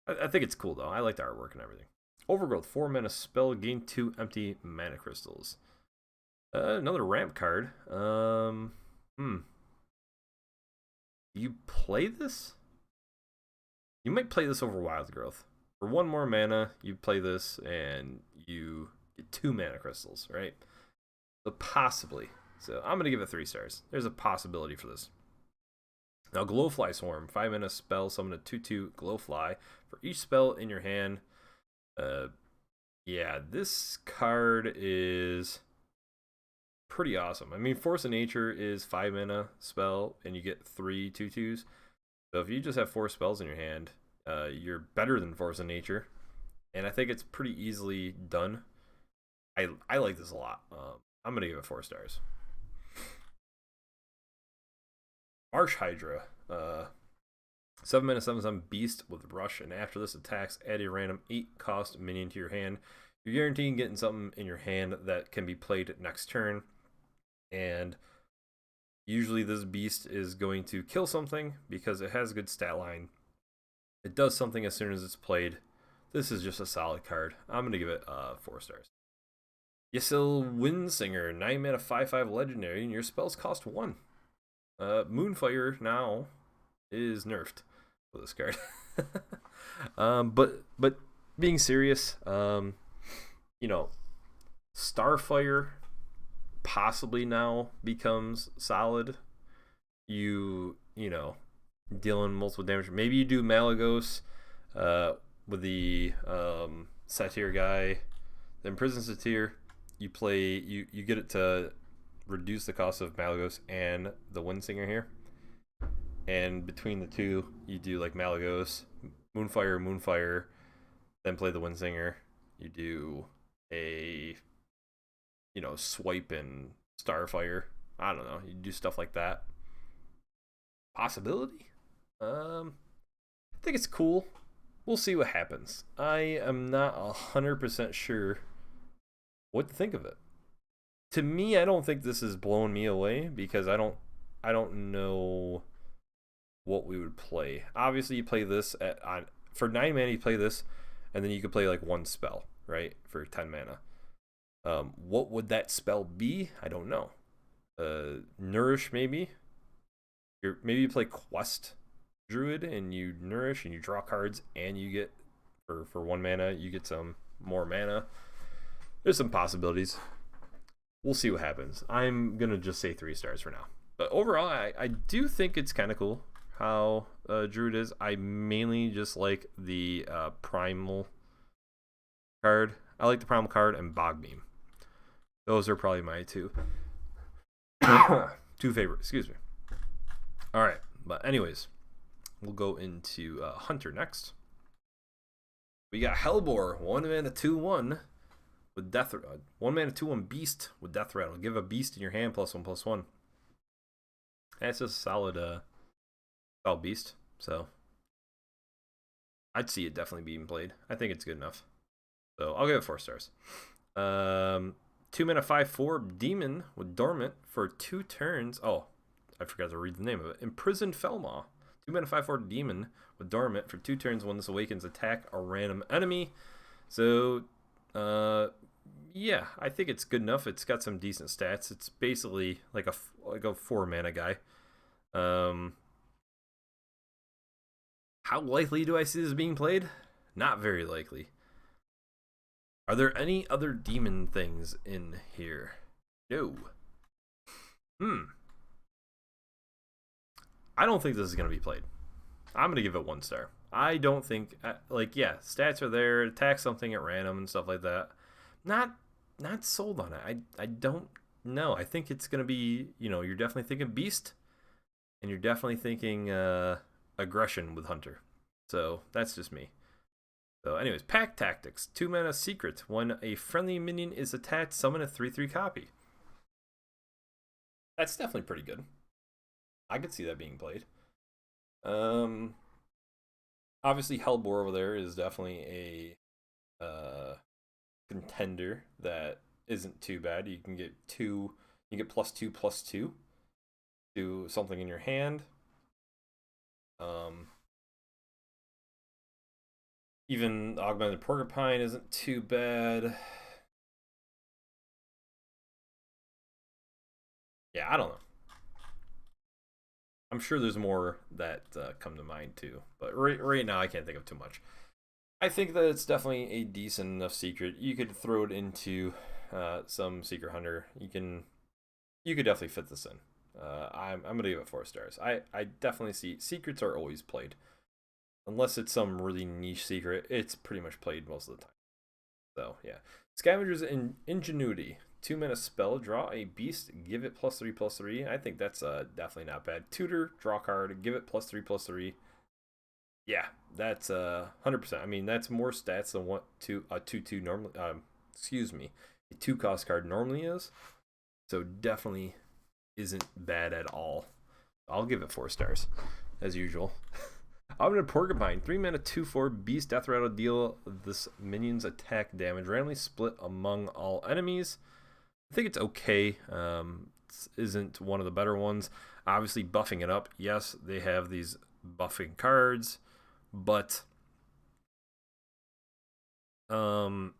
I think it's cool though. I like the artwork and everything. Overgrowth, 4 mana spell, gain 2 empty mana crystals. Another ramp card. You play this? You might play this over Wild Growth. For 1 more mana, you play this and you get 2 mana crystals, right? So possibly. So I'm gonna give it 3 stars. There's a possibility for this. Now, Glowfly Swarm, 5 mana spell, summon a 2/2 Glowfly for each spell in your hand. Yeah, this card is pretty awesome. I mean, Force of Nature is 5 mana spell, and you get 3 2/2s. So if you just have 4 spells in your hand, you're better than Force of Nature, and I think it's pretty easily done. I like this a lot. I'm gonna give it 4 stars. Marsh Hydra, 7 mana 7/7 beast with rush, and after this attacks, add a random 8 cost minion to your hand. You're guaranteed getting something in your hand that can be played next turn, and usually this beast is going to kill something because it has a good stat line. It does something as soon as it's played. This is just a solid card. I'm gonna give it 4 stars. Ysil Windsinger, 9 mana 5/5 legendary, and your spells cost 1. Moonfire now is nerfed with this card. But being serious, you know, Starfire possibly now becomes solid. You know, dealing multiple damage. Maybe you do Malygos with the Satire guy, the Imprisoned Satire. You play you get it to reduce the cost of Malygos and the Windsinger here. And between the two, you do like Malygos, Moonfire, then play the Windsinger. You do a, you know, swipe and Starfire. I don't know. You do stuff like that. Possibility? I think it's cool. We'll see what happens. I am not 100% sure what to think of it. To me, I don't think this is blowing me away because I don't know what we would play. Obviously, you play this for 9 mana. You play this, and then you could play like 1 spell, right, for 10 mana. What would that spell be? I don't know. Nourish maybe. Maybe you play Quest Druid and you nourish and you draw cards and you get for 1 mana you get some more mana. There's some possibilities. We'll see what happens. I'm gonna just say 3 stars for now. But overall, I do think it's kind of cool how Druid is. I mainly just like the Primal card. I like the Primal card and Bogbeam. Those are probably my two favorites. Excuse me. All right, but anyways, we'll go into Hunter next. We got Hellbore, 1 mana 2/1 with Death. 1 mana 2/1 Beast with Death Rattle. Give a beast in your hand +1/+1. That's just a solid beast. So I'd see it definitely being played. I think it's good enough. So I'll give it 4 stars. 2 mana 5/4 Demon with Dormant for 2 turns. Oh, I forgot to read the name of it. Imprisoned Felmaw. 2 mana 5/4 Demon with Dormant for 2 turns. When this awakens, attack a random enemy. So, yeah, I think it's good enough. It's got some decent stats. It's basically like a 4 mana guy. How likely do I see this being played? Not very likely. Are there any other demon things in here? No. I don't think this is going to be played. I'm going to give it 1 star. I don't think like yeah, stats are there, attack something at random and stuff like that. Not not sold on it. I don't know. I think it's gonna be, you're definitely thinking beast, and you're definitely thinking aggression with hunter. So that's just me. So anyways, Pact Tactics, 2 mana secret. When a friendly minion is attacked, summon a 3/3 copy. That's definitely pretty good. I could see that being played. Obviously Hellbore over there is definitely a contender that isn't too bad. You can get +2/+2 to something in your hand. Even Augmented Porcupine isn't too bad. Yeah, I don't know. I'm sure there's more that come to mind too, but right now I can't think of too much. I think that it's definitely a decent enough secret. You could throw it into some Secret Hunter. You could definitely fit this in. I'm gonna give it 4 stars. I definitely see secrets are always played, unless it's some really niche secret. It's pretty much played most of the time. So yeah, Scavenger's Ingenuity. 2 mana spell, draw a beast, give it +3/+3. I think that's definitely not bad. Tutor, draw card, give it +3/+3. Yeah, that's 100%. I mean, that's more stats than what a 2/2 normally. Excuse me, a 2-cost card normally is. So definitely isn't bad at all. I'll give it 4 stars, as usual. Omnid Porcupine, 3 mana 2/4 beast, death rattle, deal this minion's attack damage randomly split among all enemies. I think it's okay. This isn't one of the better ones. Obviously, buffing it up. Yes, they have these buffing cards, but it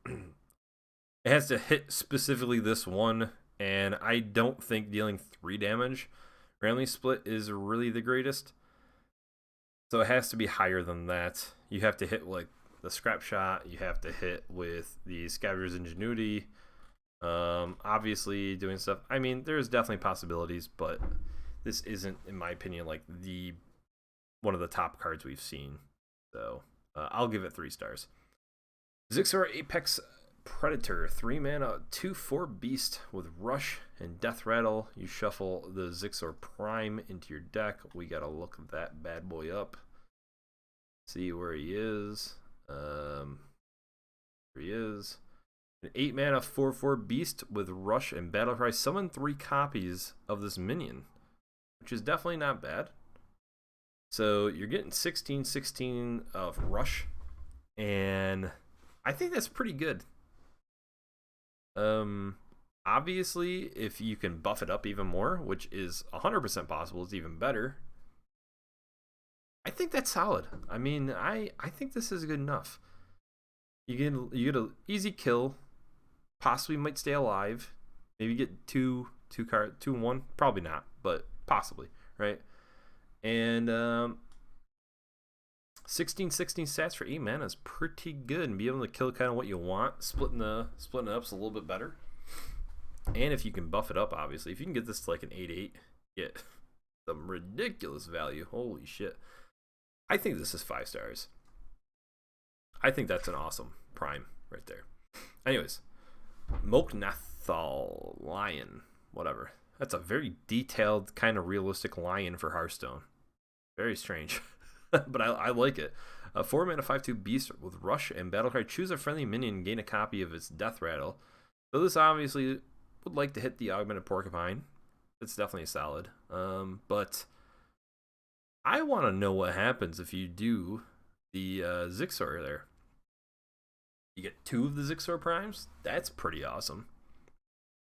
has to hit specifically this one, and I don't think dealing 3 damage randomly split is really the greatest. So it has to be higher than that. You have to hit like the scrap shot. You have to hit with the Scavenger's Ingenuity. Obviously doing stuff. I mean, there's definitely possibilities, but this isn't, in my opinion, like one of the top cards we've seen. So I'll give it 3 stars. Zixor Apex Predator, 3 mana 2/4 beast with rush and death rattle. You shuffle the Zixor Prime into your deck. We gotta look that bad boy up. See where he is. Here he is. An 8 mana 4/4 beast with rush and battle cry. Summon 3 copies of this minion, which is definitely not bad. So you're getting 16/16 of rush, and I think that's pretty good. Obviously, if you can buff it up even more, which is 100% possible, it's even better. I think that's solid. I mean, I think this is good enough. You get an easy kill. Possibly might stay alive. Maybe get 2 and 1. Probably not, but possibly, right? And 16/16 stats for 8 mana is pretty good, and be able to kill kind of what you want. Splitting it up's a little bit better. And if you can buff it up, obviously, if you can get this to like an 8/8, get some ridiculous value. Holy shit! I think this is 5 stars. I think that's an awesome prime right there. Anyways, Moknathal Lion, whatever. That's a very detailed, kind of realistic lion for Hearthstone. Very strange, but I like it. A 4 mana 5/2 beast with rush and battlecry. Choose a friendly minion and gain a copy of its death rattle. So this obviously would like to hit the Augmented Porcupine. It's definitely solid. But I want to know what happens if you do the Zixor there. You get 2 of the Zixor Primes. That's pretty awesome.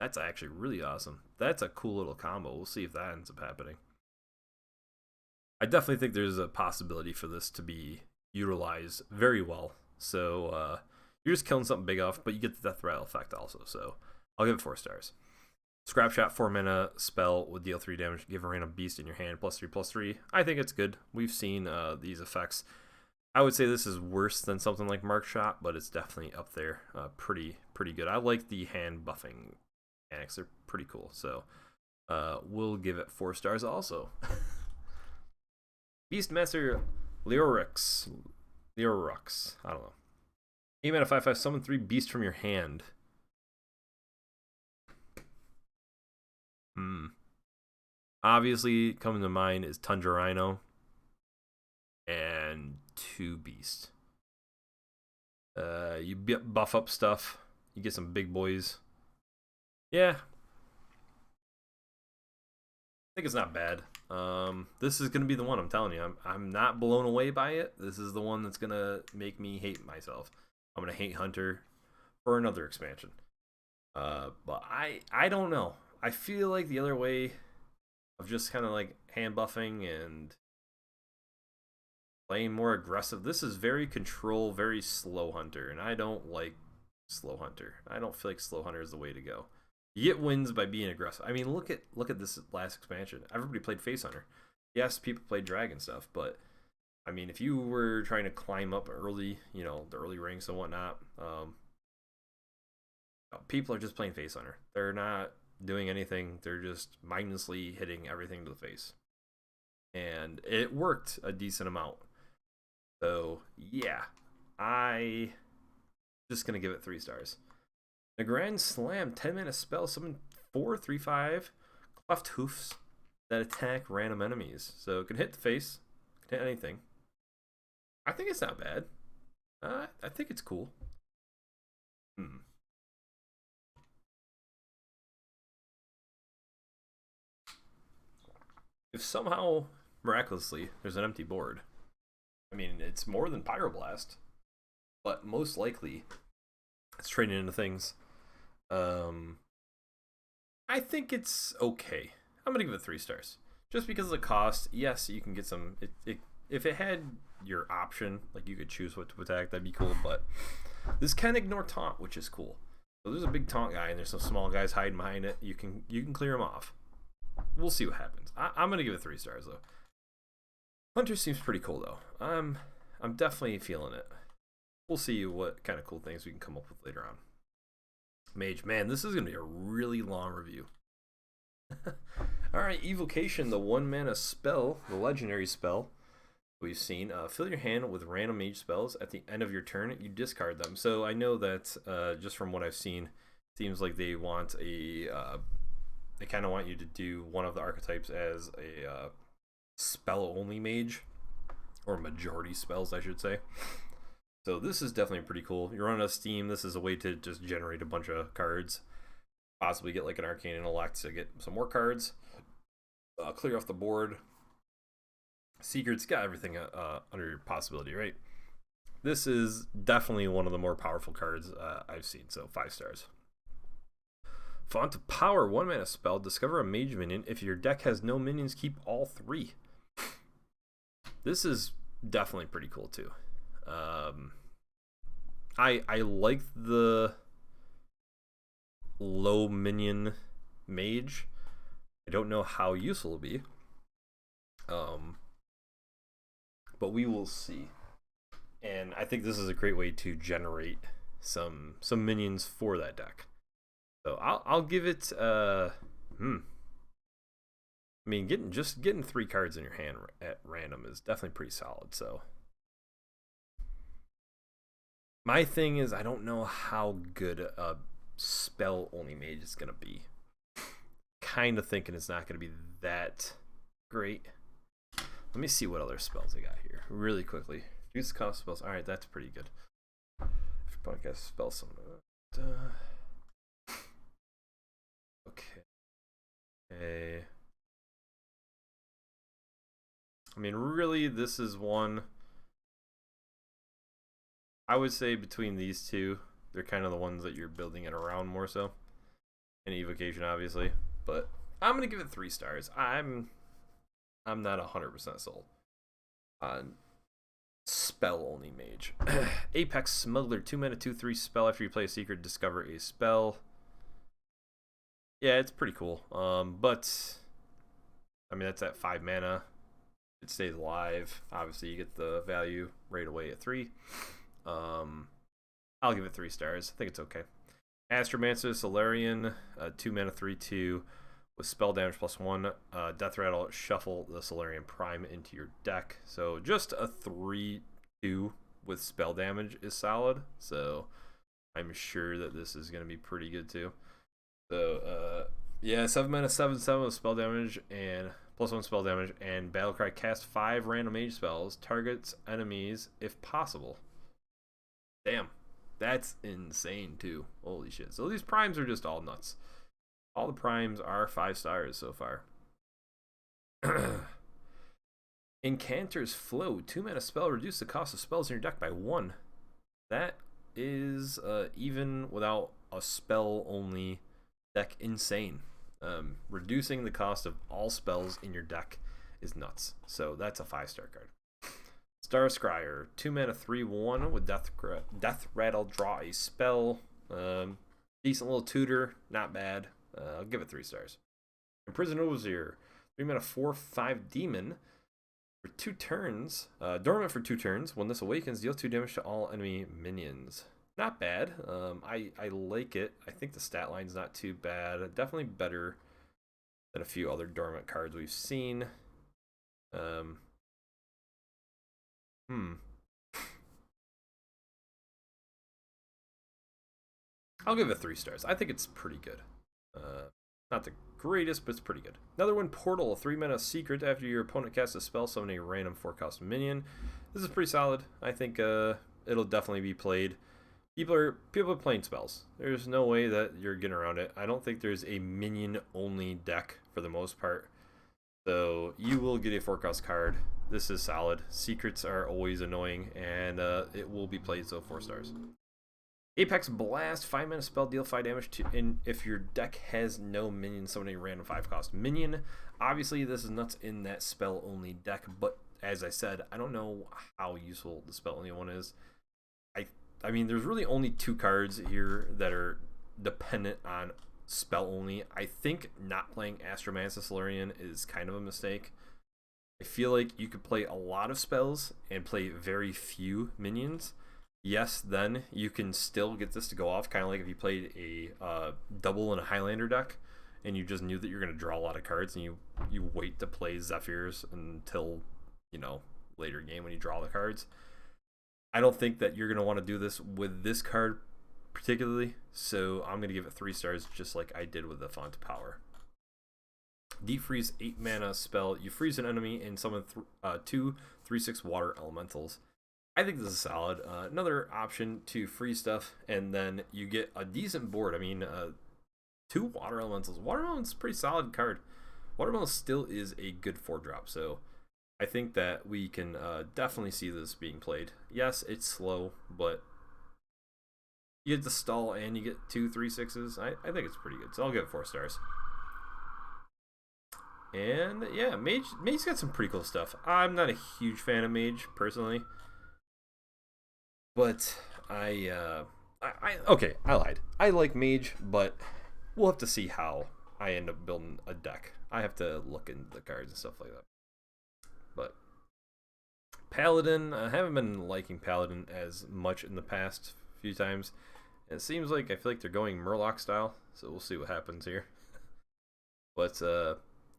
That's actually really awesome. That's a cool little combo. We'll see if that ends up happening. I definitely think there's a possibility for this to be utilized very well. So you're just killing something big off, but you get the death rattle effect also. So I'll give it 4 stars. Scrap Shot, 4 mana spell with deal 3 damage. Give a random beast in your hand +3/+3. I think it's good. We've seen these effects. I would say this is worse than something like Mark Shot, but it's definitely up there. Pretty good. I like the hand buffing mechanics. They're pretty cool. So we'll give it 4 stars also. Beastmaster Leorix. Leorux. I don't know. 8 mana 5/5. Summon 3 beasts from your hand. Obviously, coming to mind is Tundra Rhino and 2 beasts. You buff up stuff. You get some big boys. Yeah. I think it's not bad. This is going to be the one, I'm telling you. I'm not blown away by it. This is the one that's going to make me hate myself. I'm going to hate Hunter for another expansion. But I don't know. I feel like the other way of just kind of like hand buffing and playing more aggressive. This is very control, very slow Hunter, and I don't like slow Hunter. I don't feel like slow Hunter is the way to go. You get wins by being aggressive. I mean, look at this last expansion. Everybody played Face Hunter. Yes, people played Dragon stuff, but I mean, if you were trying to climb up early, you know, the early ranks and whatnot, people are just playing Face Hunter. They're not doing anything. They're just mindlessly hitting everything to the face, and it worked a decent amount. So yeah, I just gonna give it 3 stars. The Grand Slam, 10 mana spell, summon 4 3/5 cleft hoofs that attack random enemies. So it can hit the face, can hit anything. I think it's not bad. I think it's cool. If somehow, miraculously, there's an empty board, I mean, it's more than Pyroblast, but most likely it's trading into things. I think it's okay. I'm gonna give it 3 stars, just because of the cost. Yes, you can get some. If it had your option, like you could choose what to attack, that'd be cool. But this can ignore taunt, which is cool. So there's a big taunt guy, and there's some small guys hiding behind it. You can clear them off. We'll see what happens. I'm gonna give it 3 stars though. Hunter seems pretty cool though. I'm definitely feeling it. We'll see what kind of cool things we can come up with later on. Mage, man, this is gonna be a really long review. Alright, Evocation, the 1 mana spell, the legendary spell we've seen. Fill your hand with random mage spells. At the end of your turn, you discard them. So I know that just from what I've seen, it seems like they want a they kind of want you to do one of the archetypes as a spell only mage, or majority spells I should say. So this is definitely pretty cool. You're on a Steam. This is a way to just generate a bunch of cards, possibly get like an Arcane Intellect to get some more cards, clear off the board. Secrets, got everything under your possibility, right? This is definitely one of the more powerful cards I've seen, so 5 stars. Font of Power, 1 mana spell. Discover a mage minion. If your deck has no minions, keep all 3. This is definitely pretty cool too. I like the low minion mage. I don't know how useful it'll be. But we will see. And I think this is a great way to generate some minions for that deck. So I'll give it I mean, getting 3 cards in your hand at random is definitely pretty solid. So my thing is, I don't know how good a spell only mage is gonna be. Kind of thinking it's not gonna be that great. Let me see what other spells I got here really quickly. Use cost spells. All right, that's pretty good. If you podcast spell some. Okay. I mean, really, this is one. I would say between these two, they're kind of the ones that you're building it around more so. And Evocation, obviously, but I'm gonna give it 3 stars. I'm not 100% sold on spell only mage. Apex Smuggler, 2 mana 2/3 spell. After you play a secret, discover a spell. Yeah, it's pretty cool. But I mean, that's at 5 mana. It stays alive. Obviously, you get the value right away at 3. I'll give it 3 stars. I think it's okay. Astromancer, Solarian, 2 mana 3/2 with spell damage +1, Death Rattle, shuffle the Solarian Prime into your deck. So just a 3/2 with spell damage is solid. So I'm sure that this is going to be pretty good too. So yeah, 7 mana, 7/7 with spell damage and +1 spell damage, and Battlecry, cast 5 random mage spells, targets enemies if possible. Damn, that's insane too. Holy shit. So these primes are just all nuts. All the primes are 5 stars so far. Incanter's Flow, 2 mana spell, reduce the cost of spells in your deck by 1. That is even without a spell only deck insane. Reducing the cost of all spells in your deck is nuts. So that's a 5-star card. Star Scryer, 2 mana 3/1 with Death Rattle, draw a spell. Decent little tutor, not bad. I'll give it 3 stars. Imprison Wazir, 3 mana 4/5 demon for 2 turns. Dormant for 2 turns. When this awakens, deal 2 damage to all enemy minions. Not bad. I like it. I think the stat line's not too bad. Definitely better than a few other dormant cards we've seen. I'll give it 3 stars. I think it's pretty good. Not the greatest, but it's pretty good. Another one, Portal, 3 mana secret. After your opponent casts a spell, summon a random 4-cost minion. This is pretty solid. I think it'll definitely be played. People are playing spells. There's no way that you're getting around it. I don't think there's a minion-only deck for the most part. So you will get a 4-cost card. This is solid. Secrets are always annoying, and it will be played, so 4 stars. Apex Blast, 5 mana spell, deal 5 damage to if your deck has no minion, summon a random 5-cost minion. Obviously, this is nuts in that spell only deck, but as I said, I don't know how useful the spell only one is. I mean, there's really only 2 cards here that are dependent on spell only. I think not playing Astromancer Solarian is kind of a mistake. I feel like you could play a lot of spells and play very few minions. Yes, then you can still get this to go off, kind of like if you played a double in a Highlander deck and you just knew that you're going to draw a lot of cards, and you wait to play Zephyrs until, later game when you draw the cards. I don't think that you're going to want to do this with this card particularly, so I'm going to give it 3 stars, just like I did with the Font of Power. Deep Freeze, 8 mana spell. You freeze an enemy and summon 2 3/6 water elementals. I think this is solid. Another option to freeze stuff, and then you get a decent board. I mean, 2 water elementals. Water elementals is a pretty solid card. Water elementals still is a good 4-drop, so I think that we can definitely see this being played. Yes, it's slow, but you get the stall and you get 2 3/6s. I think it's pretty good, so I'll give it 4 stars. And yeah, Mage's got some pretty cool stuff. I'm not a huge fan of Mage personally, but I lied. I like Mage, but we'll have to see how I end up building a deck. I have to look into the cards and stuff like that. But Paladin, I haven't been liking Paladin as much in the past few times. It seems like I feel like they're going Murloc style, so we'll see what happens here. But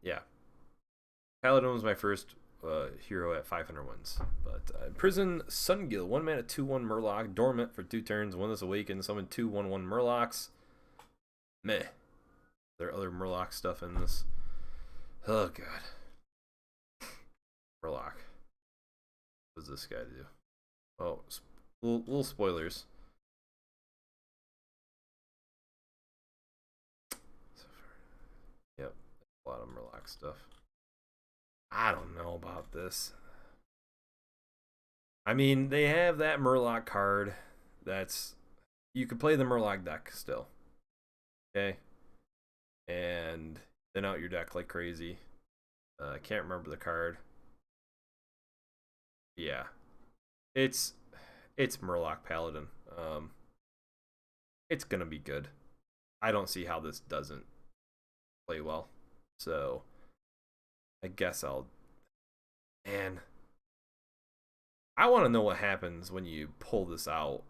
yeah, Paladin was my first hero at 500 wins. But Imprison Sungill, 1 mana 2/1 Murloc, dormant for 2 turns. When this awakens, summon 2 1/1 Murlocs. Meh. There are other Murloc stuff in this. Oh god. Murloc. What does this guy do? Oh, little spoilers. Yep, a lot of Murloc stuff. I don't know about this. I mean, they have that Murloc card. You could play the Murloc deck still. Okay? And thin out your deck like crazy. I can't remember the card. Yeah, it's Murloc Paladin. It's gonna be good. I don't see how this doesn't play well. So I guess Man, I want to know what happens when you pull this out.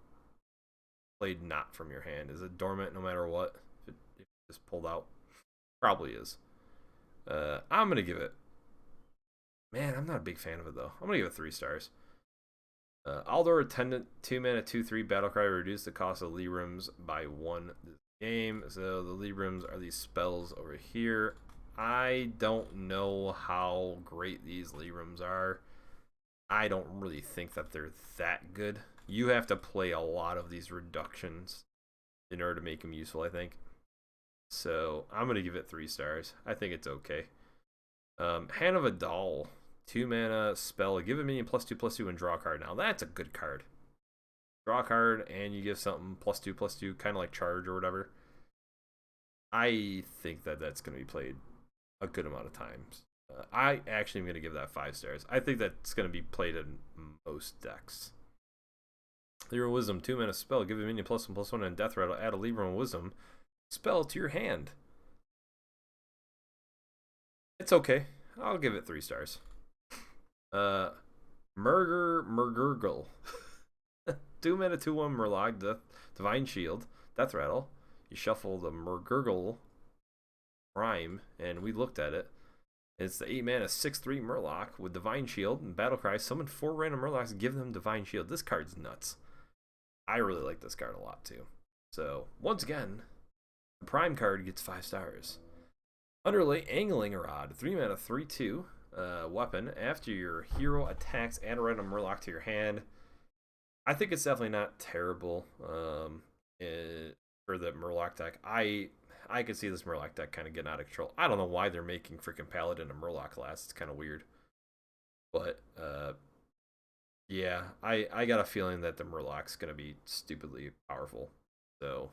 Played not from your hand. Is it dormant no matter what? If it just pulled out, probably is. I'm gonna give it. Man, I'm not a big fan of it though. I'm gonna give it 3 stars. Aldor Attendant, 2 mana, 2/3 Battlecry, reduce the cost of Librams by 1 this game. So the Librams are these spells over here. I don't know how great these Librams are. I don't really think that they're that good. You have to play a lot of these reductions in order to make them useful, I think. So I'm going to give it 3 stars. I think it's okay. Hand of a Doll, 2 mana spell, give a minion +2/+2 and draw a card. Now that's a good card. Draw a card and you give something +2/+2, kind of like charge or whatever. I think that that's going to be played a good amount of times. I actually am going to give that 5 stars. I think that's going to be played in most decks. Lyra Wisdom, 2 mana spell, give a minion +1/+1 and death rattle, add a Libram Wisdom spell to your hand. It's okay. I'll give it 3 stars. Murgurgle. 2 mana 2/1 Murloc, Divine Shield, Death Rattle. You shuffle the Murgurgle Prime, and we looked at it. It's the 8 mana 6/3 Murloc with Divine Shield and Battlecry. Summon 4 random Murlocs, give them Divine Shield. This card's nuts. I really like this card a lot too. So, once again, the Prime card gets 5 stars. Underlay Angling Rod, 3 mana 3/2 weapon. After your hero attacks, add a random Murloc to your hand. I think it's definitely not terrible for the Murloc deck. I could see this Murloc deck kind of getting out of control. I don't know why they're making freaking Paladin a Murloc class. It's kind of weird. But, yeah, I got a feeling that the Murloc's going to be stupidly powerful. So,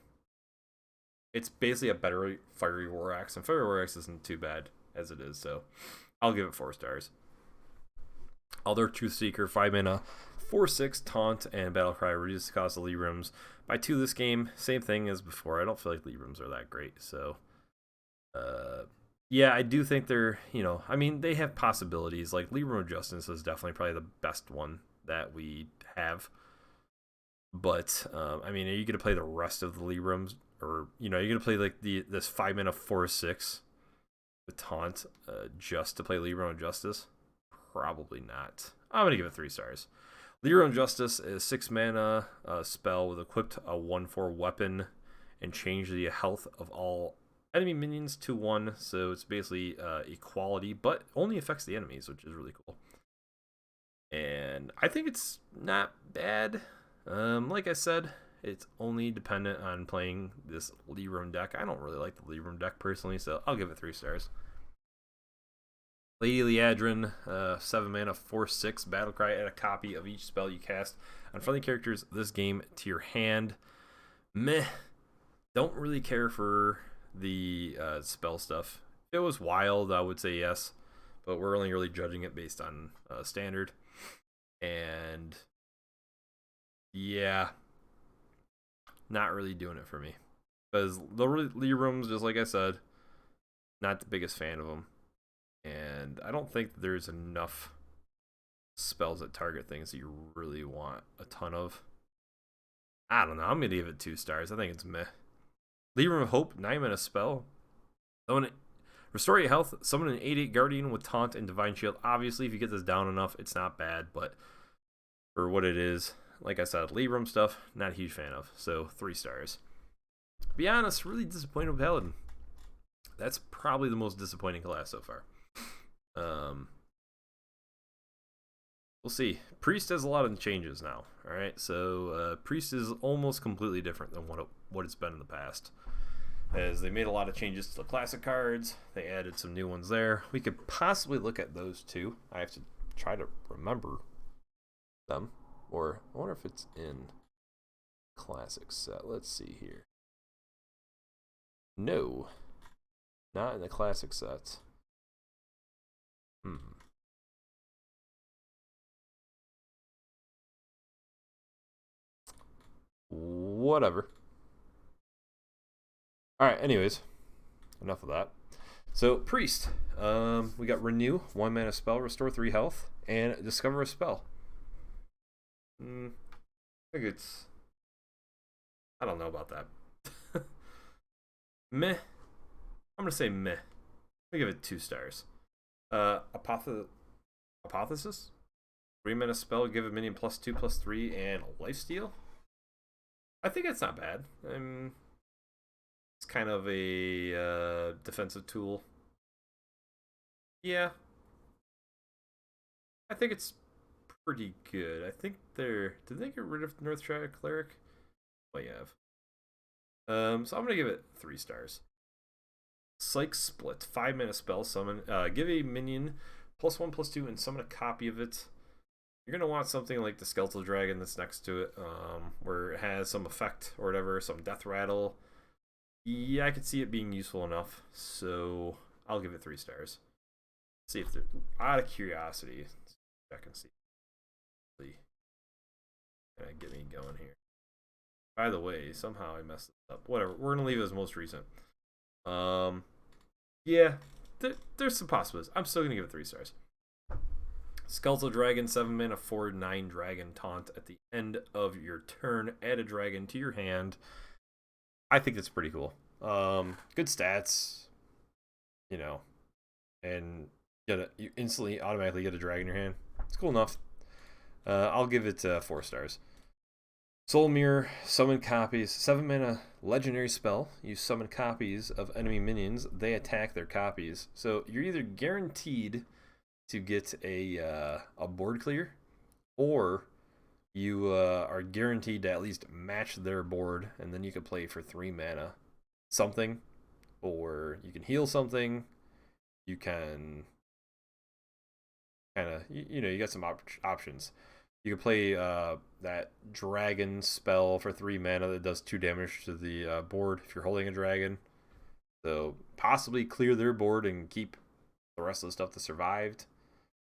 it's basically a better Fiery War Axe, and Fiery War Axe isn't too bad as it is, so I'll give it 4 stars. Alder Truth Seeker, 5 mana, 4/6 Taunt and Battlecry, reduce the cost of Librams by 2 this game. Same thing as before. I don't feel like Librams are that great, so yeah, I do think they're, I mean, they have possibilities. Like Libram of Justice is definitely probably the best one that we have. But I mean, are you gonna play the rest of the Librams, or are you gonna play like this 5 mana 4/6 with Taunt just to play Libram of Justice? Probably not. I'm gonna give it 3 stars. Libram of Justice is 6 mana spell with equipped a 1/4 weapon and change the health of all enemy minions to 1. So it's basically equality, but only affects the enemies, which is really cool. And I think it's not bad. Like I said, it's only dependent on playing this Libram deck. I don't really like the Libram deck personally, so I'll give it 3 stars. Lady Liadrin, 7 mana, 4/6 Battlecry, add a copy of each spell you cast on friendly characters this game to your hand. Meh. Don't really care for the spell stuff. If it was wild, I would say yes, but we're only really judging it based on standard. And yeah, not really doing it for me. Because the Librams, just like I said, not the biggest fan of them. And I don't think there's enough spells that target things that you really want a ton of. I don't know. I'm going to give it 2 stars. I think it's meh. Libram of Hope, 9 mana spell. Restore your health. Summon an 8/8 Guardian with Taunt and Divine Shield. Obviously, if you get this down enough, it's not bad. But for what it is, like I said, Libram stuff, not a huge fan of. So 3 stars. To be honest, really disappointed with Paladin. That's probably the most disappointing class so far. We'll see. Priest has a lot of changes now. All right, so Priest is almost completely different than what it's been in the past, as they made a lot of changes to the classic cards. They added some new ones there. We could possibly look at those too. I have to try to remember them, or I wonder if it's in classic set. Let's see here. No, not in the classic set. Whatever. Alright, anyways. Enough of that. So, Priest. We got Renew, 1 mana spell, restore 3 health, and discover a spell. I think it's... I don't know about that. Meh. I'm going to say meh. give it 2 stars. Hypothesis? 3-mana spell, give a minion +2/+3 and lifesteal. I think it's not bad. It's kind of a defensive tool. Yeah, I think it's pretty good. I think did they get rid of North Shire Cleric? What you have? So I'm gonna give it 3 stars. Psych Split, 5-mana spell summon. Give a minion +1/+2 and summon a copy of it. You're gonna want something like the Skeletal Dragon that's next to it, where it has some effect or whatever, some death rattle. Yeah, I could see it being useful enough, so I'll give it 3 stars. See if they're out of curiosity. Check and see. Get me going here. By the way, somehow I messed this up. Whatever. We're gonna leave it as most recent. Yeah, there's some possibilities. I'm still gonna give it 3 stars. Skeletal Dragon, 7-mana, 4/9 dragon taunt. At the end of your turn, add a dragon to your hand. I think that's pretty cool. Good stats, you know, and you instantly automatically get a dragon in your hand. It's cool enough. I'll give it 4 stars. Soul Mirror, summon copies, 7-mana legendary spell. You summon copies of enemy minions. They attack their copies. So you're either guaranteed to get a board clear, or you are guaranteed to at least match their board, and then you can play for 3 mana something, or you can heal something. You can kind of, you got some options. You can play that dragon spell for 3 mana that does 2 damage to the board if you're holding a dragon. So possibly clear their board and keep the rest of the stuff that survived.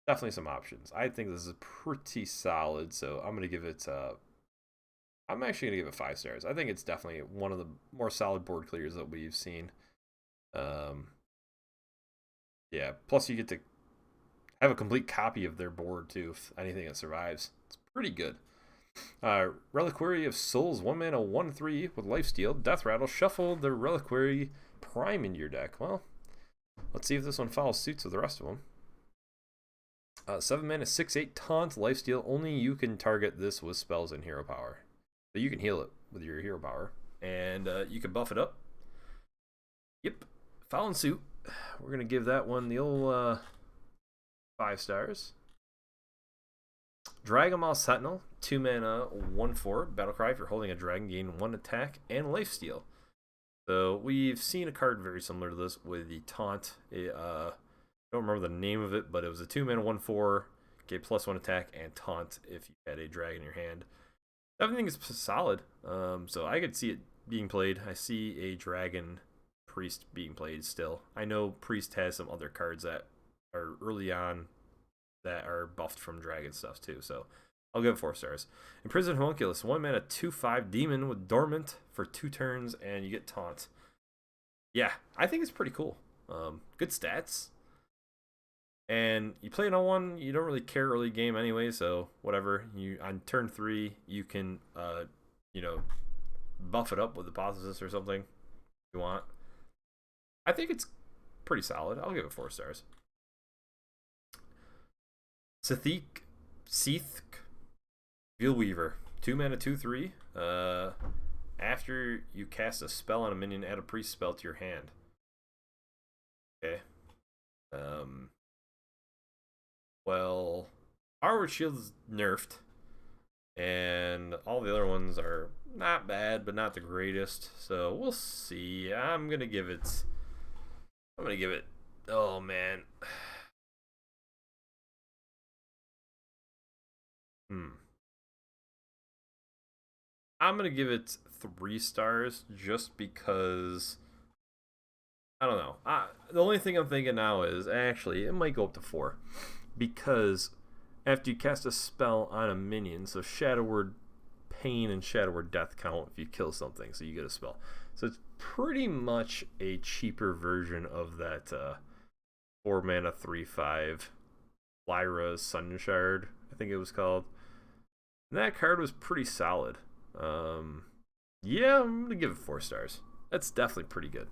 Definitely some options. I think this is pretty solid, so I'm gonna give it. I'm actually gonna give it 5 stars. I think it's definitely one of the more solid board clears that we've seen. Yeah. Plus, you get to have a complete copy of their board too, if anything that survives. It's pretty good. Reliquary of Souls, 1-mana, 1/3 with lifesteal. Death Rattle. Shuffle the Reliquary Prime into your deck. Well, let's see if this one follows suits with the rest of them. 7-mana, 6/8 taunt, lifesteal. Only you can target this with spells and hero power. So you can heal it with your hero power. And you can buff it up. Yep. Following suit. We're going to give that one the old 5 stars. Dragonmaw Sentinel, 2-mana, 1/4. Battlecry. If you're holding a dragon, gain 1 attack and lifesteal. So we've seen a card very similar to this with the taunt. I don't remember the name of it, but it was a 2-mana, 1/4, gave +1 attack and taunt if you had a dragon in your hand. Everything is solid, so I could see it being played. I see a dragon priest being played still. I know priest has some other cards that are early on that are buffed from dragon stuff too, so I'll give it 4 stars. Imprisoned Homunculus, 1-mana, 2/5 demon with dormant for 2 turns, and you get taunt. Yeah, I think it's pretty cool. Good stats. And you play it on 1, you don't really care early game anyway, so whatever. You on turn 3, you can buff it up with Hypothesis or something if you want. I think it's pretty solid. I'll give it 4 stars. Seath Veilweaver, 2-mana, 2/3. After you cast a spell on a minion, add a priest spell to your hand. Okay. Well, Armor Shield is nerfed, and all the other ones are not bad, but not the greatest. So we'll see. I'm gonna give it. Oh man. I'm gonna give it 3 stars just because. I don't know. The only thing I'm thinking now is actually it might go up to 4. Because after you cast a spell on a minion, so Shadow Word Pain and Shadow Word Death count if you kill something, so you get a spell. So it's pretty much a cheaper version of that 4-mana, 3/5 Lyra's Sun Shard, I think it was called. And that card was pretty solid. Yeah, I'm going to give it 4 stars. That's definitely pretty good.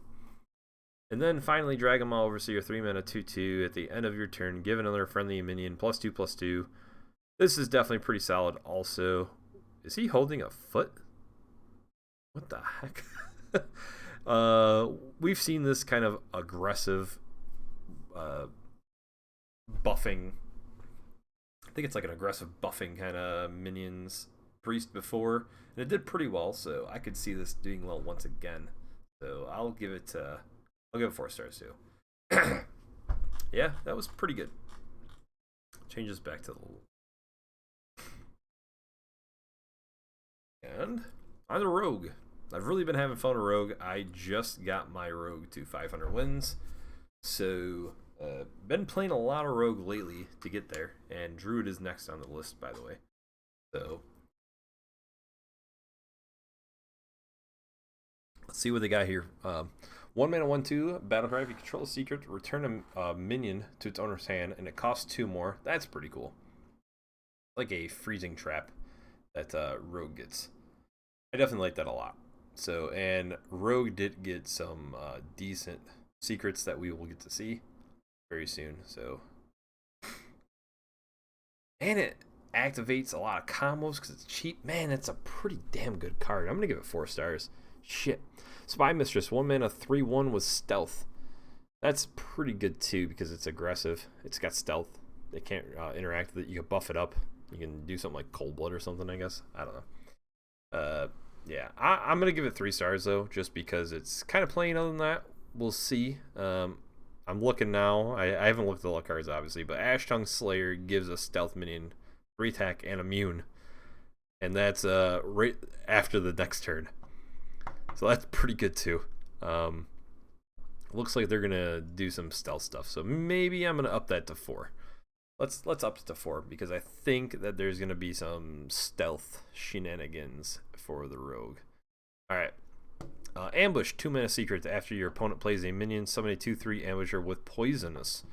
And then finally, Dragon Ball Overseer, 3 mana, 2/2. At the end of your turn, give another friendly minion +2/2. This is definitely pretty solid. Also, is he holding a foot? What the heck? We've seen this kind of aggressive buffing. I think it's like an aggressive buffing kind of minions priest before, and it did pretty well. So I could see this doing well once again. So I'll give it 4 stars too. Yeah, that was pretty good. Changes back to the. And on the Rogue. I've really been having fun with Rogue. I just got my Rogue to 500 wins. So, been playing a lot of Rogue lately to get there. And Druid is next on the list, by the way. So, let's see what they got here. 1 mana, 1/2, Battlecry. If you control a secret, return a minion to its owner's hand, and it costs 2 more. That's pretty cool. Like a freezing trap that Rogue gets. I definitely like that a lot. So, and Rogue did get some decent secrets that we will get to see very soon. So, and it activates a lot of combos because it's cheap. Man, that's a pretty damn good card. I'm gonna give it 4 stars. Shit. Spy Mistress, 1 mana, 3/1 with stealth. That's pretty good too because it's aggressive. It's got stealth. They can't interact with it. You can buff it up. You can do something like Cold Blood or something, I guess. I don't know. Yeah, I'm going to give it 3 stars, though, just because it's kind of plain. Other than that, we'll see. I'm looking now. I haven't looked at all the cards, obviously, but Ash Tongue Slayer gives a stealth minion 3 attack and immune. And that's right after the next turn. So that's pretty good, too. Looks like they're going to do some stealth stuff. So maybe I'm going to up that to 4. Let's up it to 4 because I think that there's going to be some stealth shenanigans for the Rogue. Alright. Ambush, 2 mana secret. After your opponent plays a minion, summon a 2/3 ambusher with poisonous.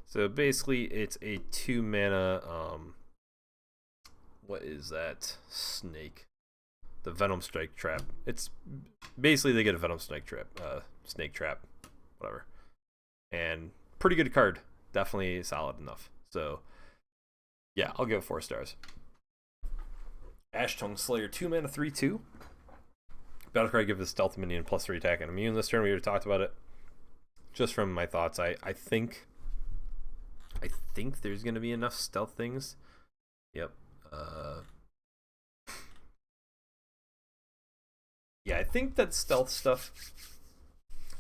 So basically, it's a 2 mana. What is that? Snake. The Venom Strike Trap. It's basically they get a Venom Snake Trap. Snake Trap. Whatever. And pretty good card. Definitely solid enough. So, yeah, I'll give it 4 stars. Ash Tongue Slayer, 2 mana, 3/2. Battlecry gives the stealth minion +3 attack and immune this turn. We already talked about it. Just from my thoughts, I think there's gonna be enough stealth things. Yep. Yeah, I think that stealth stuff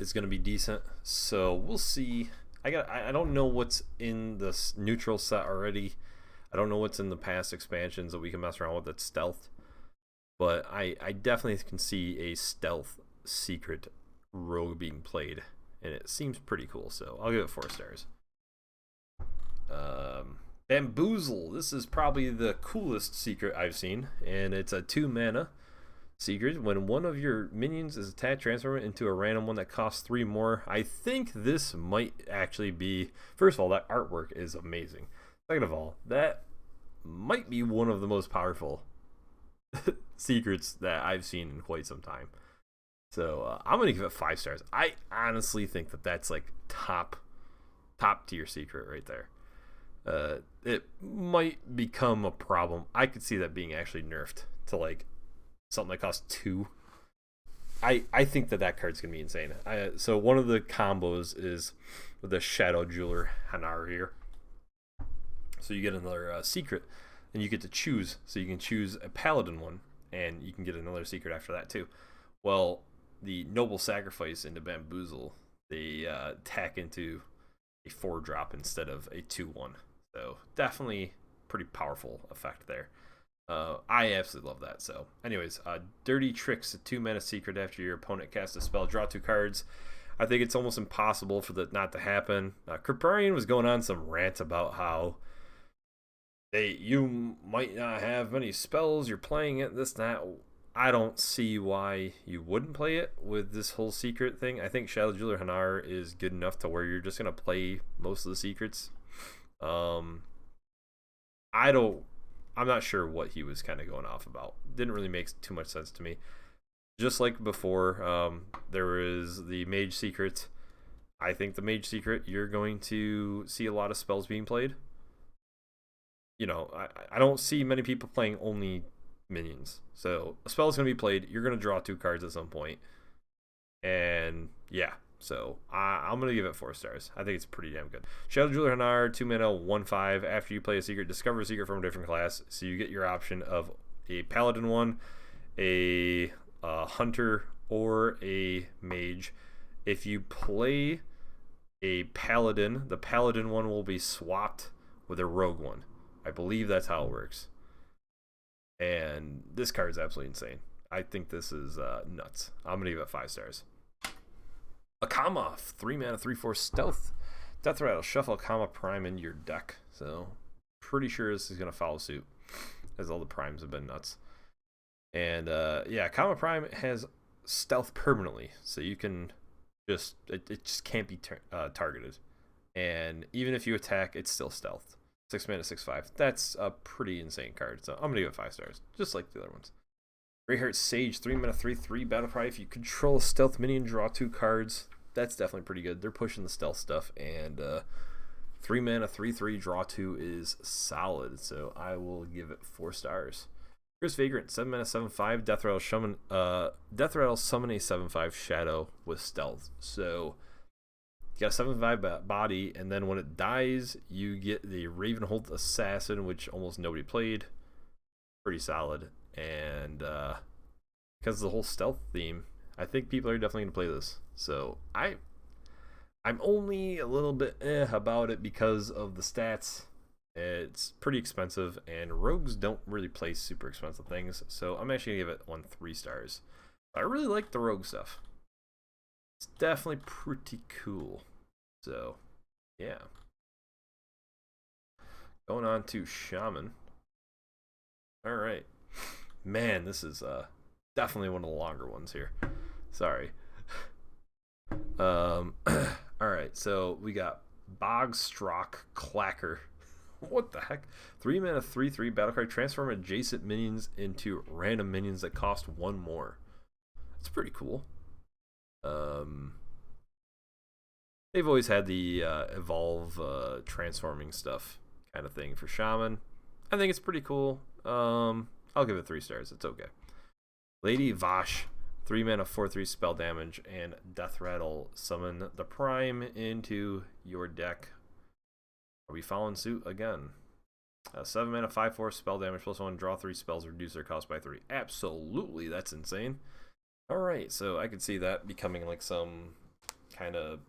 is gonna be decent. So we'll see. I don't know what's in this neutral set already. I don't know what's in the past expansions that we can mess around with that's stealth. But I definitely can see a stealth secret Rogue being played. And it seems pretty cool, so I'll give it 4 stars. Bamboozle. This is probably the coolest secret I've seen. And it's a 2 mana secret. When one of your minions is attacked, transform it into a random one that costs 3 more. I think this might actually be... First of all, that artwork is amazing. Second of all, that might be one of the most powerful secrets that I've seen in quite some time. So I'm going to give it 5 stars. I honestly think that that's like top tier secret right there. It might become a problem. I could see that being actually nerfed to like something that costs 2. I think that card's gonna be insane. So one of the combos is with the Shadow Jeweler Hanar here. So you get another secret, and you get to choose. So you can choose a Paladin one, and you can get another secret after that too. Well, the Noble Sacrifice into Bamboozle, they tack into a 4-drop instead of a 2/1. So definitely pretty powerful effect there. I absolutely love that. So anyways, Dirty Tricks, a 2 mana secret. After your opponent casts a spell, draw 2 cards. I think it's almost impossible for that not to happen. Kriparian was going on some rant about how you might not have many spells, you're playing it, this, that. I don't see why you wouldn't play it with this whole secret thing. I think Shadow Jeweler Hanar is good enough to where you're just going to play most of the secrets. I'm not sure what he was kind of going off about. Didn't really make too much sense to me. Just like before, there was the Mage Secret I think the Mage Secret, you're going to see a lot of spells being played. You know, I don't see many people playing only minions. So a spell is going to be played. You're going to draw 2 cards at some point. And yeah, so I'm going to give it 4 stars. I think it's pretty damn good. Shadow Jeweler Hanar, 2 mana, 1/5. After you play a secret, discover a secret from a different class. So you get your option of a Paladin one, a Hunter, or a Mage. If you play a Paladin, the Paladin one will be swapped with a Rogue one. I believe that's how it works. And this card is absolutely insane. I think this is nuts. I'm going to give it 5 stars. Akama, 3 mana, 3/4 stealth. Death Rattle, shuffle Akama Prime into your deck. So, pretty sure this is going to follow suit, as all the primes have been nuts. And yeah, Akama Prime has stealth permanently. So you can just, it just can't be targeted. And even if you attack, it's still stealth. 6 mana, 6/5. That's a pretty insane card. So I'm going to give it 5 stars, just like the other ones. Greyheart Sage, 3 mana, 3/3 battle cry. If you control a stealth minion, draw 2 cards. That's definitely pretty good. They're pushing the stealth stuff. And 3 mana, 3/3, draw 2 is solid. So I will give it 4 stars. Here's Vagrant, 7 mana, 7/5. Death Rattle, summon a 7/5 shadow with stealth. So you got a 7/5 body, and then when it dies, you get the Ravenhold Assassin, which almost nobody played. Pretty solid. And because of the whole stealth theme, I think people are definitely going to play this. So I'm only a little bit about it because of the stats. It's pretty expensive, and rogues don't really play super expensive things. So I'm actually going to give it 3 stars. I really like the rogue stuff. It's definitely pretty cool. So, yeah. Going on to Shaman. Alright. Man, this is definitely one of the longer ones here. Sorry. Alright, so we got Bogstrock Clacker. What the heck? 3 mana, 3/3 battlecry. Transform adjacent minions into random minions that cost 1 more. That's pretty cool. They've always had the evolve transforming stuff kind of thing for Shaman. I think it's pretty cool. I'll give it 3 stars. It's okay. Lady Vash, 3 mana, 4/3 spell damage, and Death Rattle. Summon the Prime into your deck. Are we following suit again? 7 mana, 5/4 spell damage +1. Draw 3 spells, reduce their cost by 3. Absolutely, that's insane. Alright, so I could see that becoming like some kind of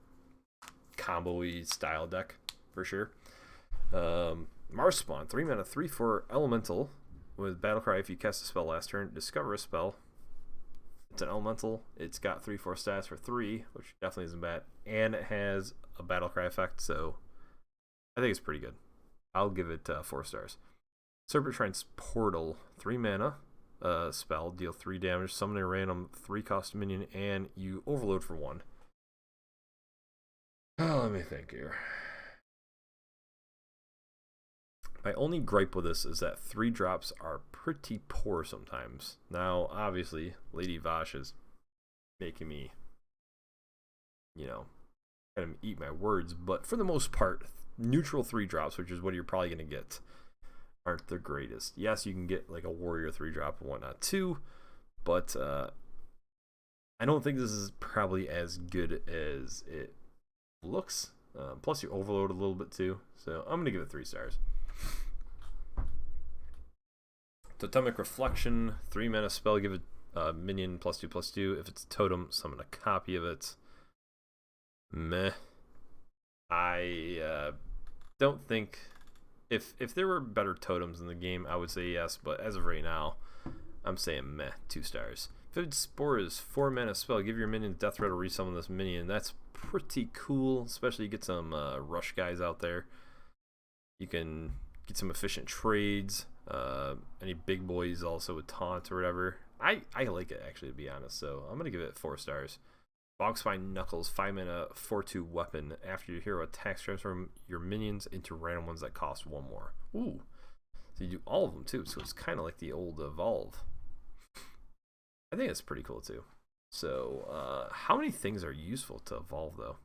combo-y style deck for sure. Marspawn, 3 mana, 3/4 elemental with battlecry. If you cast a spell last turn, discover a spell. It's an elemental. It's got 3/4 stats for 3, which definitely isn't bad, and it has a battlecry effect, so I think it's pretty good. I'll give it 4 stars. Serpent Shrine's Portal, 3 mana spell, deal 3 damage, summon a random 3-cost minion, and you overload for 1. Oh, let me think here. My only gripe with this is that 3 drops are pretty poor sometimes. Now, obviously, Lady Vash is making me, you know, kind of eat my words, but for the most part, neutral 3 drops, which is what you're probably going to get, aren't the greatest. Yes, you can get like a warrior 3 drop and whatnot too, but I don't think this is probably as good as it looks. Plus you overload a little bit too, so I'm going to give it 3 stars. Totemic Reflection, 3 mana spell, give a minion +2/+2. If it's a totem, summon a copy of it. Meh. I don't think if there were better totems in the game, I would say yes, but as of right now, I'm saying meh, 2 stars. Vivid Spores, 4 mana spell, give your minion Death Rattle, resummon this minion. That's pretty cool, especially you get some rush guys out there. You can get some efficient trades, any big boys also with taunt or whatever. I like it actually, to be honest, so I'm gonna give it 4 stars. Bogspine Knuckles, 5 mana, 4/2 weapon. After your hero attacks, transform your minions into random ones that cost 1 more. Ooh, so you do all of them too, so it's kind of like the old evolve. I think it's pretty cool too. So how many things are useful to evolve though?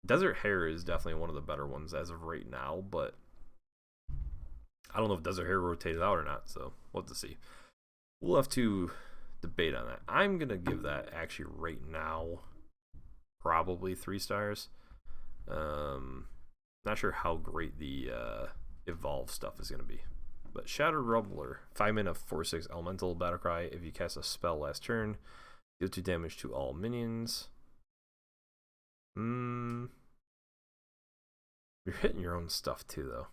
Desert Hare is definitely one of the better ones as of right now, but I don't know if Desert Hare rotated out or not, so we'll have to see. We'll have to debate on that. I'm going to give that actually right now probably 3 stars. Not sure how great the evolve stuff is going to be. But Shattered Rumbler, 5 mana, 4/6 elemental battlecry. If you cast a spell last turn, deal 2 damage to all minions. You're hitting your own stuff too, though.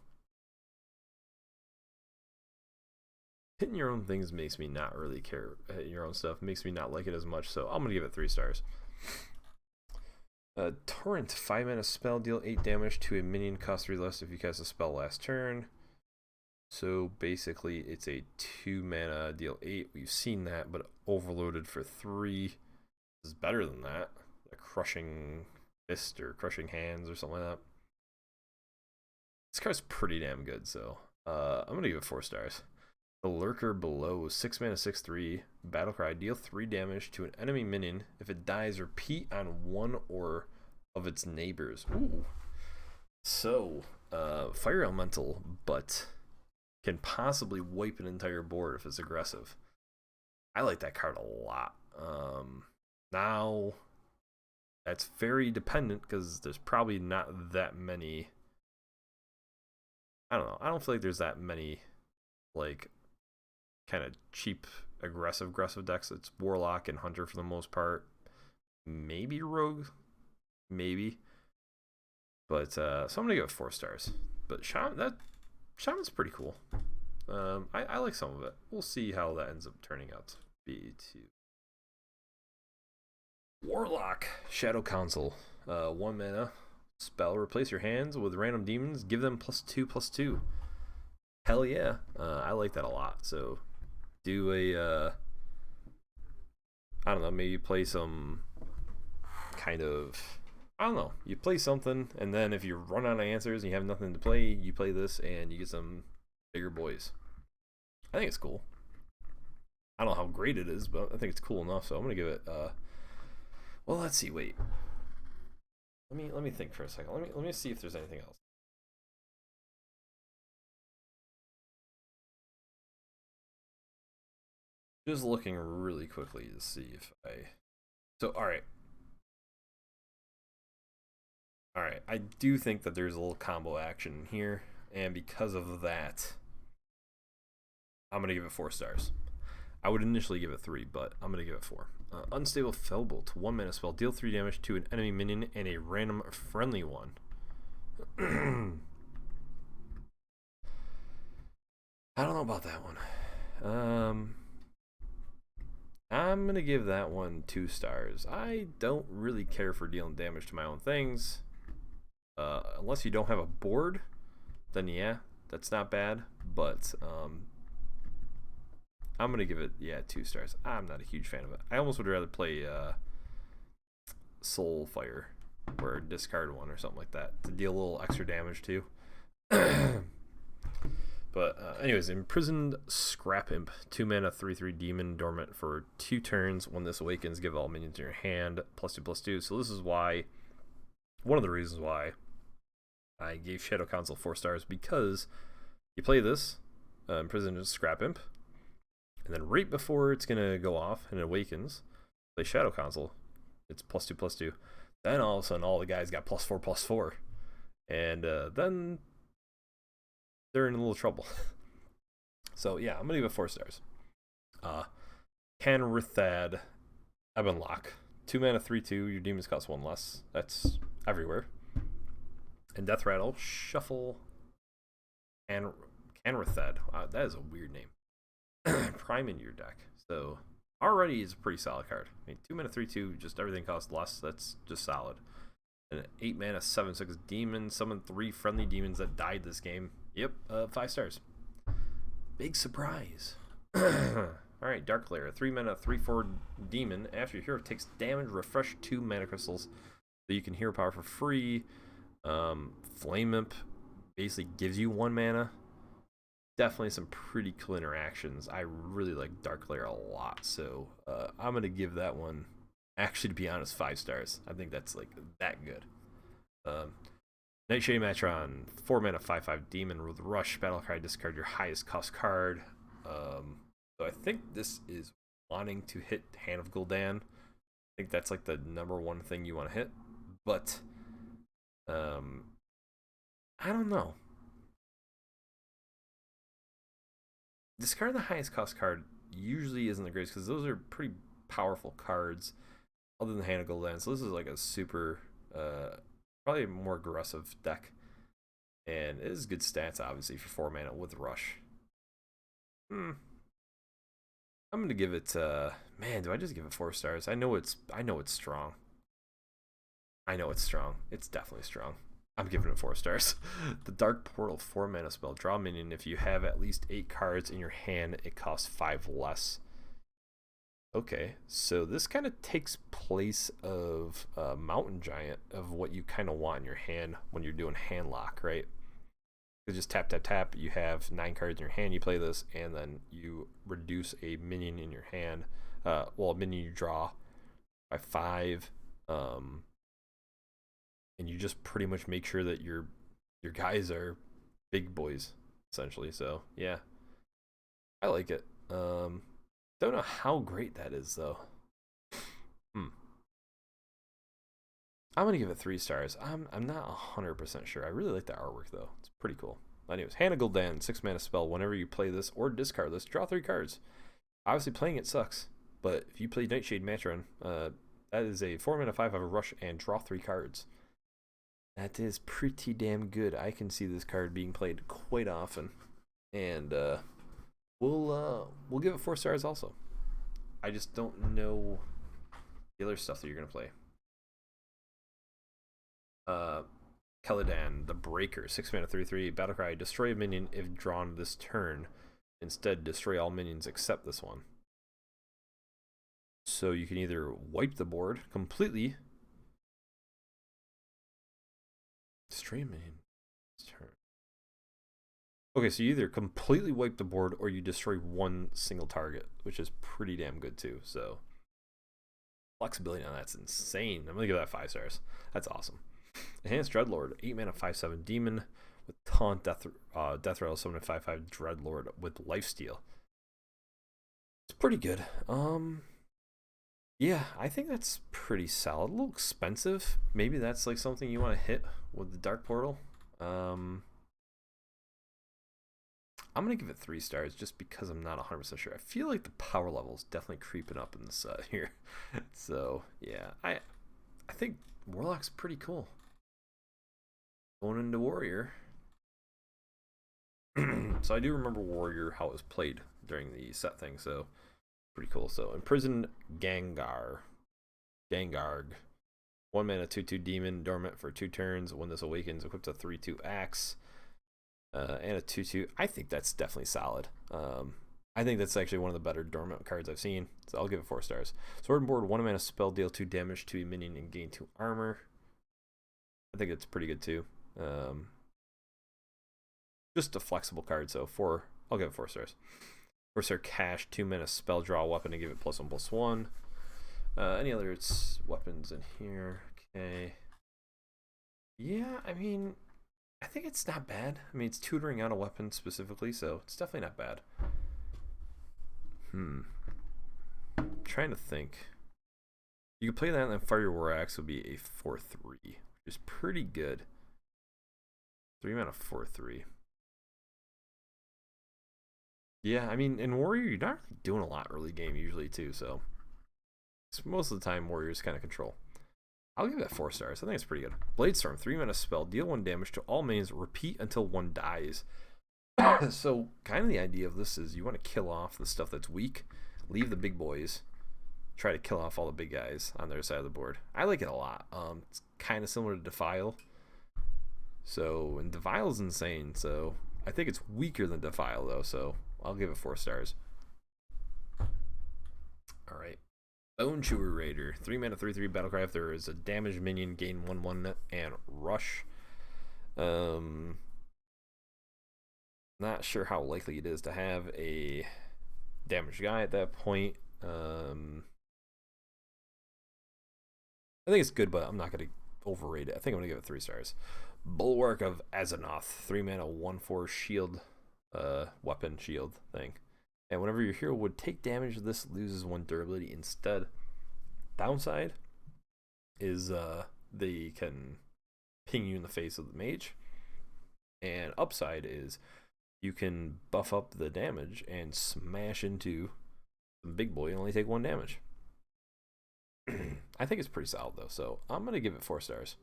Hitting your own things makes me not really care. Hitting your own stuff makes me not like it as much, so I'm gonna give it 3 stars. Torrent, 5 mana spell, deal 8 damage to a minion, cost 3 less if you cast a spell last turn. So basically, it's a 2 mana, deal 8. We've seen that, but overloaded for 3 is better than that. A Crushing Fist or Crushing Hands or something like that. This card's pretty damn good, so I'm gonna give it 4 stars. The Lurker Below, 6 mana, 6/3, battlecry, deal 3 damage to an enemy minion. If it dies, repeat on one or of its neighbors. Ooh. So, Fire Elemental, but can possibly wipe an entire board if it's aggressive. I like that card a lot. Now, that's very dependent because there's probably not that many. I don't know. I don't feel like there's that many, like, kind of cheap aggressive decks. It's Warlock and Hunter for the most part. Maybe Rogue. Maybe. But, so I'm going to give it 4 stars. But Shaman's pretty cool. I like some of it. We'll see how that ends up turning out to be too. Warlock, Shadow Council, 1 mana spell. Replace your hands with random demons. Give them +2/+2. Hell yeah, I like that a lot. So do a I don't know, maybe play some kind of, I don't know, you play something, and then if you run out of answers and you have nothing to play, you play this and you get some bigger boys. I think it's cool. I don't know how great it is, but I think it's cool enough, so I'm gonna give it well, let's see, wait. Let me think for a second. Let me see if there's anything else. Just looking really quickly to see if so alright, I do think that there's a little combo action here, and because of that, I'm gonna give it 4 stars. I would initially give it 3, but I'm gonna give it 4. Unstable Felbolt, 1 mana spell, deal 3 damage to an enemy minion and a random friendly one. I don't know about that one. I'm gonna give that one 2 stars. I don't really care for dealing damage to my own things. Unless you don't have a board, then yeah, that's not bad. But I'm gonna give it 2 stars. I'm not a huge fan of it. I almost would rather play Soulfire or discard one or something like that to deal a little extra damage too. But anyways, Imprisoned Scrap Imp, 2 mana, 3/3 demon, dormant for 2 turns. When this awakens, give all minions in your hand +2/+2. So this is why, one of the reasons why I gave Shadow Council 4 stars, because you play this Imprisoned Scrap Imp, and then right before it's gonna go off and it awakens, play Shadow Council. It's +2/+2. Then all of a sudden, all the guys got +4/+4, and then they're in a little trouble. So yeah, I'm gonna give it 4 stars. Canrithad Ebonlock, 2 mana, 3/2. Your demons cost 1 less. That's everywhere. And Death Rattle, shuffle. And Canrithad. That is a weird name. Prime into your deck. So already is a pretty solid card. I mean, 2 mana, 3/2. Just everything costs less. That's just solid. And 8 mana, 7/6 demon. Summon 3 friendly demons that died this game. Yep, 5 stars. Big surprise. Alright, Dark Lair, 3 mana, 3/4 demon. After your hero takes damage, refresh 2 mana crystals. So you can hero power for free. Flame Imp basically gives you 1 mana. Definitely some pretty cool interactions. I really like Dark Lair a lot. So I'm going to give that one, actually, to be honest, 5 stars. I think that's like that good. Nightshade Matron, 4 mana, 5/5 demon with rush. Battle cry, discard your highest cost card. So I think this is wanting to hit Hand of Gul'dan. I think that's like the #1 thing you want to hit. But I don't know. Discard the highest cost card usually isn't the greatest because those are pretty powerful cards other than Hand of Gul'dan. So this is like a super probably a more aggressive deck. And it is good stats obviously for 4 mana with rush. I'm gonna give it man, do I just give it 4 stars? I know it's strong. I know it's strong. It's definitely strong. I'm giving it 4 stars. The Dark Portal, 4 mana spell. Draw a minion. If you have at least 8 cards in your hand, it costs 5 less. Okay, so this kind of takes place of Mountain Giant, of what you kind of want in your hand when you're doing hand lock, right? You just tap, tap, tap. You have 9 cards in your hand. You play this, and then you reduce a minion in your hand. Well, a minion you draw by 5. And you just pretty much make sure that your guys are big boys, essentially. So yeah, I like it. Don't know how great that is though. I'm gonna give it 3 stars. I'm not 100% sure. I really like the artwork though. It's pretty cool. Anyways, Hand of Gul'dan, 6 mana spell. Whenever you play this or discard this, draw 3 cards. Obviously, playing it sucks, but if you play Nightshade Matron, that is a 4 mana 5/5 rush and draw 3 cards. That is pretty damn good. I can see this card being played quite often, and we'll give it 4 stars also. I just don't know the other stuff that you're gonna play. Caladan, the Breaker, 6 mana 3/3 battlecry. Destroy a minion if drawn this turn. Instead, destroy all minions except this one. So you can either wipe the board completely. Destroy a minion this turn. Okay, so you either completely wipe the board or you destroy one single target, which is pretty damn good too. So flexibility on that's insane. I'm gonna give that 5 stars. That's awesome. Enhanced Dreadlord, 8 mana 5/7 demon with taunt, death rattle, summon a 5/5 Dreadlord with lifesteal. It's pretty good. Yeah, I think that's pretty solid. A little expensive. Maybe that's like something you want to hit with the Dark Portal. I'm gonna give it 3 stars just because I'm not 100% sure. I feel like the power level is definitely creeping up in this here. So yeah, I think Warlock's pretty cool. Going into Warrior. So I do remember Warrior, how it was played during the set thing, so pretty cool. So Imprisoned Gengar. Gengarg. 1 mana 2/2 demon, dormant for 2 turns. When this awakens, equips a 3/2 axe. And a 2/2. I think that's definitely solid. I think that's actually one of the better dormant cards I've seen. So I'll give it 4 stars. Sword and Board, 1 mana spell, deal 2 damage to a minion and gain 2 armor. I think it's pretty good too. Just a flexible card, so I'll give it 4 stars. Corsair Cash, 2 mana spell, draw a weapon and give it +1/+1. Any other weapons in here? Okay. Yeah, I mean, I think it's not bad. I mean, it's tutoring out a weapon specifically, so it's definitely not bad. I'm trying to think. You could play that and then Fire Your War Axe would be a 4/3, which is pretty good. 3 mana 4/3. Yeah, I mean, in Warrior, you're not really doing a lot early game usually too, so most of the time Warriors kind of control. I'll give that 4 stars. I think it's pretty good. Bladestorm, 3 mana spell, deal 1 damage to all minions, repeat until 1 dies. So kind of the idea of this is you want to kill off the stuff that's weak, leave the big boys, try to kill off all the big guys on their side of the board. I like it a lot. It's kind of similar to Defile. So, and Defile's insane, so I think it's weaker than Defile though, so I'll give it 4 stars. Alright. Bone Chewer Raider, 3 mana 3/3 battlecry. If there is a damaged minion, gain 1/1 and rush. Not sure how likely it is to have a damaged guy at that point. I think it's good, but I'm not gonna overrated. I think I'm gonna give it 3 stars. Bulwark of Azzinoth, 3 mana, 1/4 shield, weapon shield thing. And whenever your hero would take damage, this loses 1 durability instead. Downside is they can ping you in the face with the mage. And upside is you can buff up the damage and smash into the big boy and only take 1 damage. I think it's pretty solid though, so I'm gonna give it 4 stars.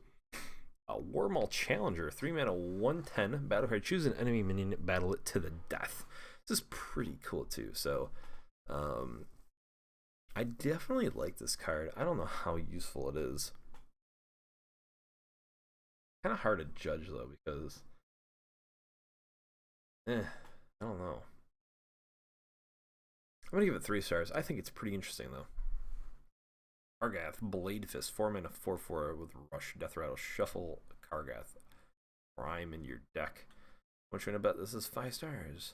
Wormhole Challenger, 3 mana, 1/10. Battle card. Choose an enemy minion, battle it to the death. This is pretty cool too. So, I definitely like this card. I don't know how useful it is. Kind of hard to judge though because, I don't know. I'm gonna give it 3 stars. I think it's pretty interesting though. Kargath, Blade Fist, 4 mana, 4/4 with Rush, Death Rattle, Shuffle Kargath Prime in your deck. What you gonna bet this is 5 stars?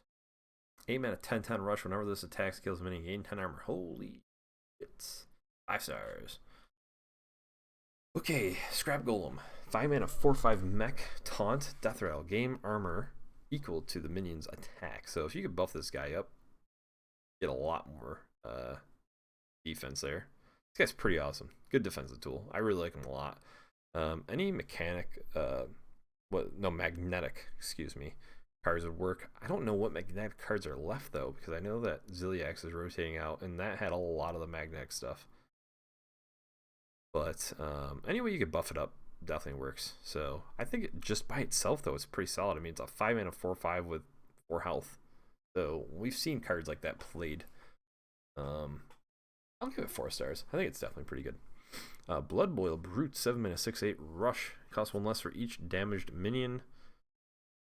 8 mana, 10/10 Rush. Whenever this attacks, kills minion, gain 10 armor. Holy shit. 5 stars. Okay, Scrap Golem. 5 mana, 4/5 Mech, Taunt, Death Rattle, game armor equal to the minion's attack. So if you could buff this guy up, get a lot more defense there. This guy's pretty awesome. Good defensive tool. I really like him a lot. Any mechanic, magnetic, excuse me, cards would work. I don't know what magnetic cards are left though, because I know that Ziliax is rotating out, and that had a lot of the magnetic stuff. But anyway, you could buff it up. Definitely works. So I think it, just by itself though, it's pretty solid. I mean, it's a 5 mana 4/5 with 4 health. So we've seen cards like that played. I'll give it 4 stars. I think it's definitely pretty good. Blood Boil, Brut, 7 mana, 6/8 Rush. Costs 1 less for each damaged minion.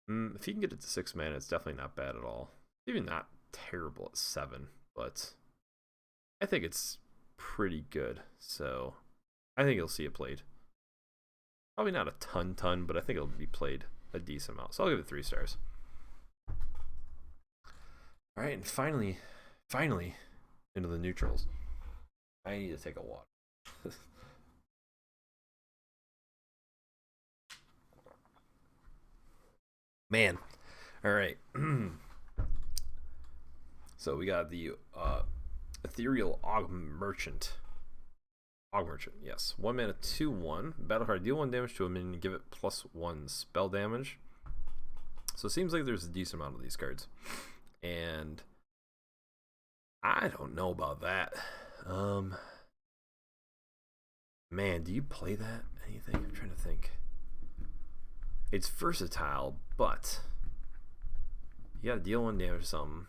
If you can get it to 6 mana, it's definitely not bad at all. Even not terrible at 7, but I think it's pretty good. So I think you'll see it played. Probably not a ton, but I think it'll be played a decent amount. So I'll give it 3 stars. All right, and finally, into the neutrals. I need to take a water. Man. All right. So we got the Ethereal Og Merchant. Yes. 1 mana, 2/1. Battle card. Deal 1 damage to a minion. Give it +1 spell damage. So it seems like there's a decent amount of these cards. And I don't know about that. Man, do you play that? Anything? I'm trying to think. It's versatile, but you gotta deal 1 damage to something,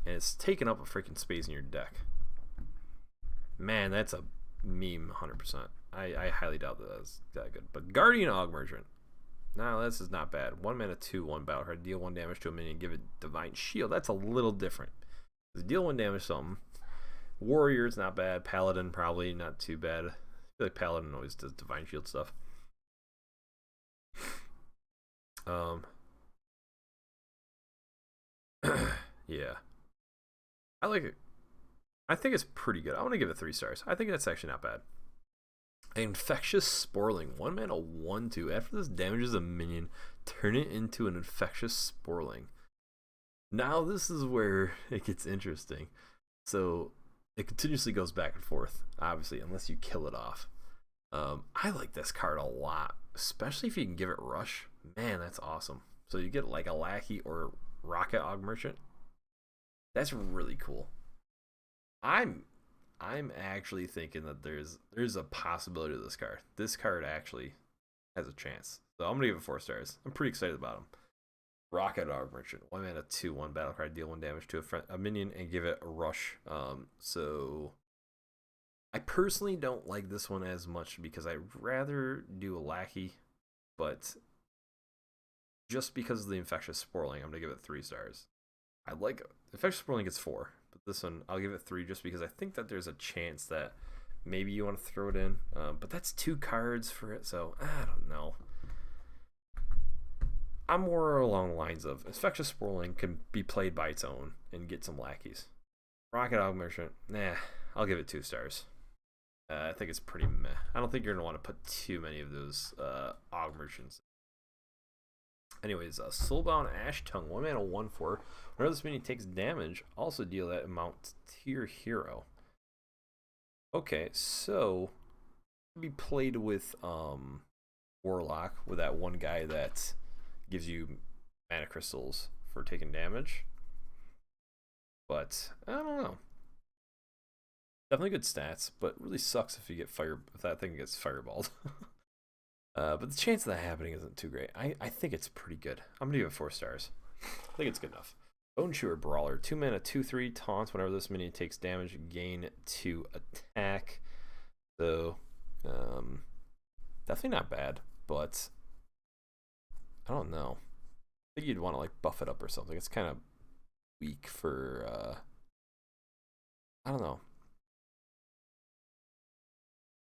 and it's taking up a freaking space in your deck. Man, that's a meme 100%. I highly doubt that that's that good. But Guardian Og Merchant. No, this is not bad. 1 mana, 2/1 battle card. Deal 1 damage to a minion. Give it Divine Shield. That's a little different. Deal 1 damage to something. Warrior's not bad. Paladin probably not too bad. I feel like Paladin always does Divine Shield stuff. Yeah. I like it. I think it's pretty good. I want to give it 3 stars. I think that's actually not bad. Infectious Sporling. 1 mana, 1/2. After this damages a minion, turn it into an Infectious Sporling. Now this is where it gets interesting. So it continuously goes back and forth, obviously, unless you kill it off. I like this card a lot, especially if you can give it Rush. Man, that's awesome. So you get like a Lackey or Rocket Og Merchant. That's really cool. I'm actually thinking that there's a possibility of this card. This card actually has a chance. So I'm gonna give it 4 stars. I'm pretty excited about him. Rocket Og Merchant. 1 mana, 2/1 battle card. Deal 1 damage to a minion and give it a Rush. So I personally don't like this one as much because I'd rather do a Lackey, but just because of the Infectious Sporling, I'm gonna give it 3 stars. I like it. Infectious Sporling gets 4, but this one I'll give it 3 just because I think that there's a chance that maybe you want to throw it in, but that's 2 cards for it, so I don't know. I'm more along the lines of Infectious Sporling can be played by its own and get some lackeys. Rocket Og Merchant, nah, I'll give it 2 stars. I think it's pretty meh. I don't think you're going to want to put too many of those Og Merchants. Anyways, Soulbound Ash Tongue, 1 mana 1/4. Whenever this minion takes damage, also deal that amount to your hero. Okay, so be played with Warlock, with that one guy that gives you mana crystals for taking damage. But I don't know. Definitely good stats, but really sucks if you get if that thing gets fireballed. But the chance of that happening isn't too great. I think it's pretty good. I'm gonna give it 4 stars. I think it's good enough. Bone Chewer Brawler, 2 mana 2/3 taunt. Whenever this minion takes damage, gain 2 attack. So definitely not bad, but I don't know. I think you'd want to like buff it up or something. It's kind of weak for I don't know.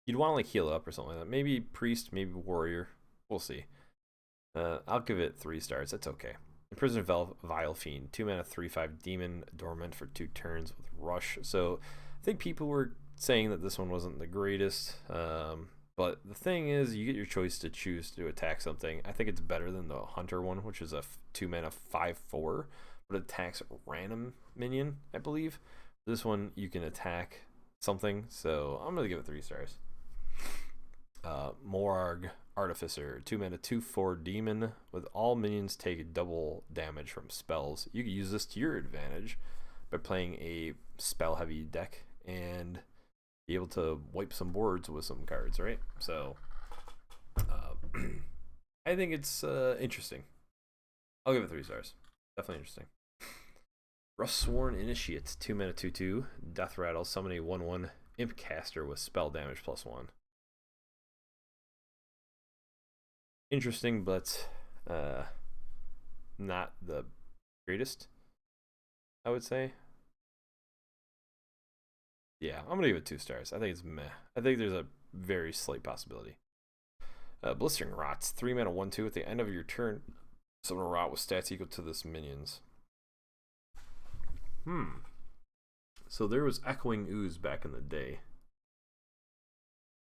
You'd want to like heal up or something like that. Maybe Priest, maybe Warrior. We'll see. I'll give it 3 stars. That's okay. Imprison Vile Fiend, 2 mana 3/5 Demon, dormant for 2 turns with Rush. So I think people were saying that this one wasn't the greatest. But the thing is, you get your choice to choose to attack something. I think it's better than the Hunter one, which is a 2 mana 5/4, but it attacks a random minion, I believe. This one you can attack something, so I'm gonna give it 3 stars. Morag Artificer, 2 mana 2/4 Demon, with all minions take double damage from spells. You can use this to your advantage by playing a spell heavy deck and be able to wipe some boards with some cards, right? So I think it's interesting. I'll give it 3 stars. Definitely interesting. Russ Warren Initiate, 2 mana 2/2 Death Rattle, summon a 1/1 Imp Caster with spell damage +1. Interesting, but not the greatest, I would say. Yeah, I'm gonna give it 2 stars. I think it's meh. I think there's a very slight possibility. Blistering Rots, 3 mana 1/2. At the end of your turn, summon a rot with stats equal to this minion's. So there was Echoing Ooze back in the day,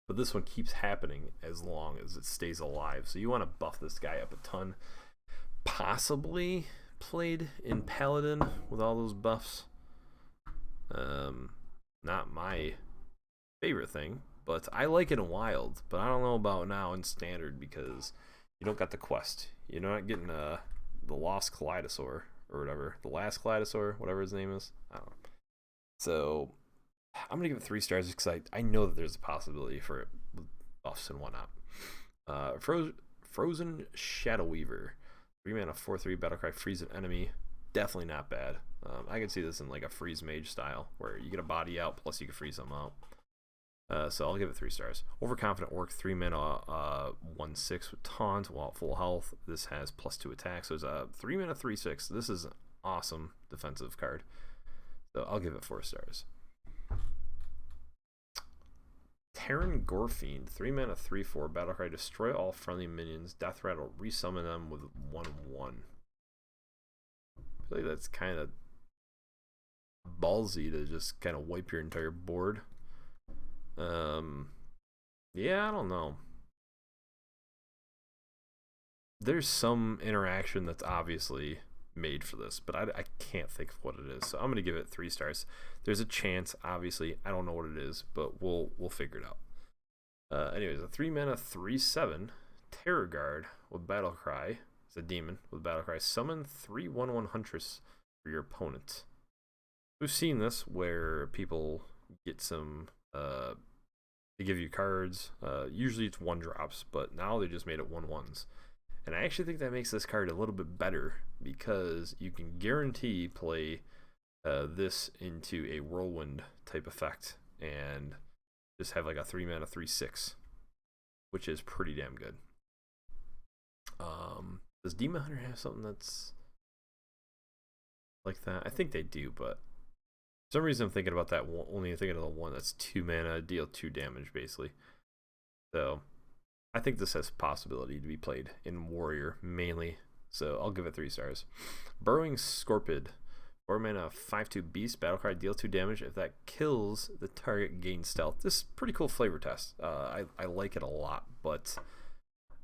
but this one keeps happening as long as it stays alive. So you want to buff this guy up a ton. Possibly played in Paladin with all those buffs. Not my favorite thing, but I like it in Wild. But I don't know about now in Standard because you don't got the quest. You're not getting the Lost Kaleidosaur or whatever, the last Kaleidosaur, whatever his name is. I don't know. So I'm gonna give it 3 stars because I know that there's a possibility for it with buffs and whatnot. Frozen Shadow Weaver, 3 mana 4/3 Battlecry, freeze an enemy. Definitely not bad. I can see this in like a freeze mage style where you get a body out plus you can freeze them out. So I'll give it 3 stars. Overconfident Orc, 3 mana 1/6 with taunt while at full health. This has +2 attack, so it's a 3 mana 3/6. This is an awesome defensive card. So I'll give it 4 stars. Teron Gor Fiend, 3 mana 3/4 Battlecry, destroy all friendly minions, Death Rattle, resummon them with 1/1. I feel like that's kind of ballsy to just kind of wipe your entire board. Yeah, I don't know. There's some interaction that's obviously made for this, but I can't think of what it is. So I'm gonna give it 3 stars. There's a chance, obviously. I don't know what it is, but we'll figure it out. Anyways, a 3 mana 3/7 Terror Guard with Battlecry. It's a demon with Battlecry. Summon 3 1/1 Huntress for your opponent. We've seen this where people get some they give you cards. Usually it's 1-drops, but now they just made it 1/1s. And I actually think that makes this card a little bit better because you can guarantee play this into a Whirlwind type effect and just have like a 3 mana 3/6, which is pretty damn good. Does Demon Hunter have something that's like that? I think they do, but for some reason I'm thinking about that one, only thinking of the one that's 2 mana, deal 2 damage basically. So I think this has possibility to be played in Warrior mainly, so I'll give it 3 stars. Burrowing Scorpid, 4 mana, 5/2 beast, battle cry, deal 2 damage. If that kills the target, gain stealth. This is pretty cool flavor test. I like it a lot, but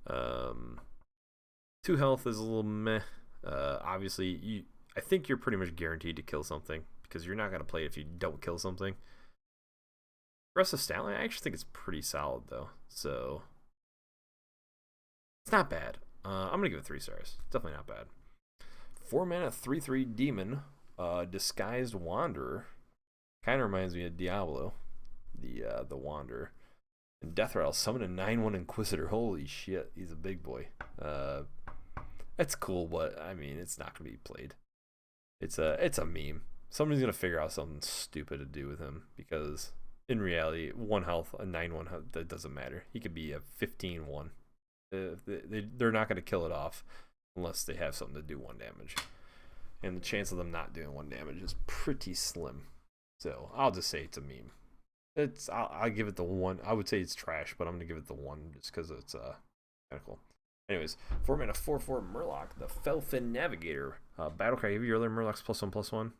2 health is a little meh. Obviously, I think you're pretty much guaranteed to kill something because you're not gonna play it if you don't kill something. Aggressive Stallion, I actually think it's pretty solid though, so it's not bad. I'm gonna give it 3 stars. Definitely not bad. 4 mana, 3/3 demon, disguised wanderer. Kind of reminds me of Diablo, the wanderer. And Death Rattle, summon a 9/1 Inquisitor. Holy shit, he's a big boy. That's cool, but I mean, it's not gonna be played. It's a meme. Somebody's gonna figure out something stupid to do with him because in reality, 1 health, a 9/1, that doesn't matter. He could be a 15/1. They're not gonna kill it off unless they have something to do 1 damage, and the chance of them not doing 1 damage is pretty slim. So I'll just say it's a meme. I'll give it the 1. I would say it's trash, but I'm gonna give it the 1 just because it's kind of cool. Anyways, 4 mana, 4/4 Murloc, the Felfin Navigator. Battlecry, have your other Murlocs +1/+1?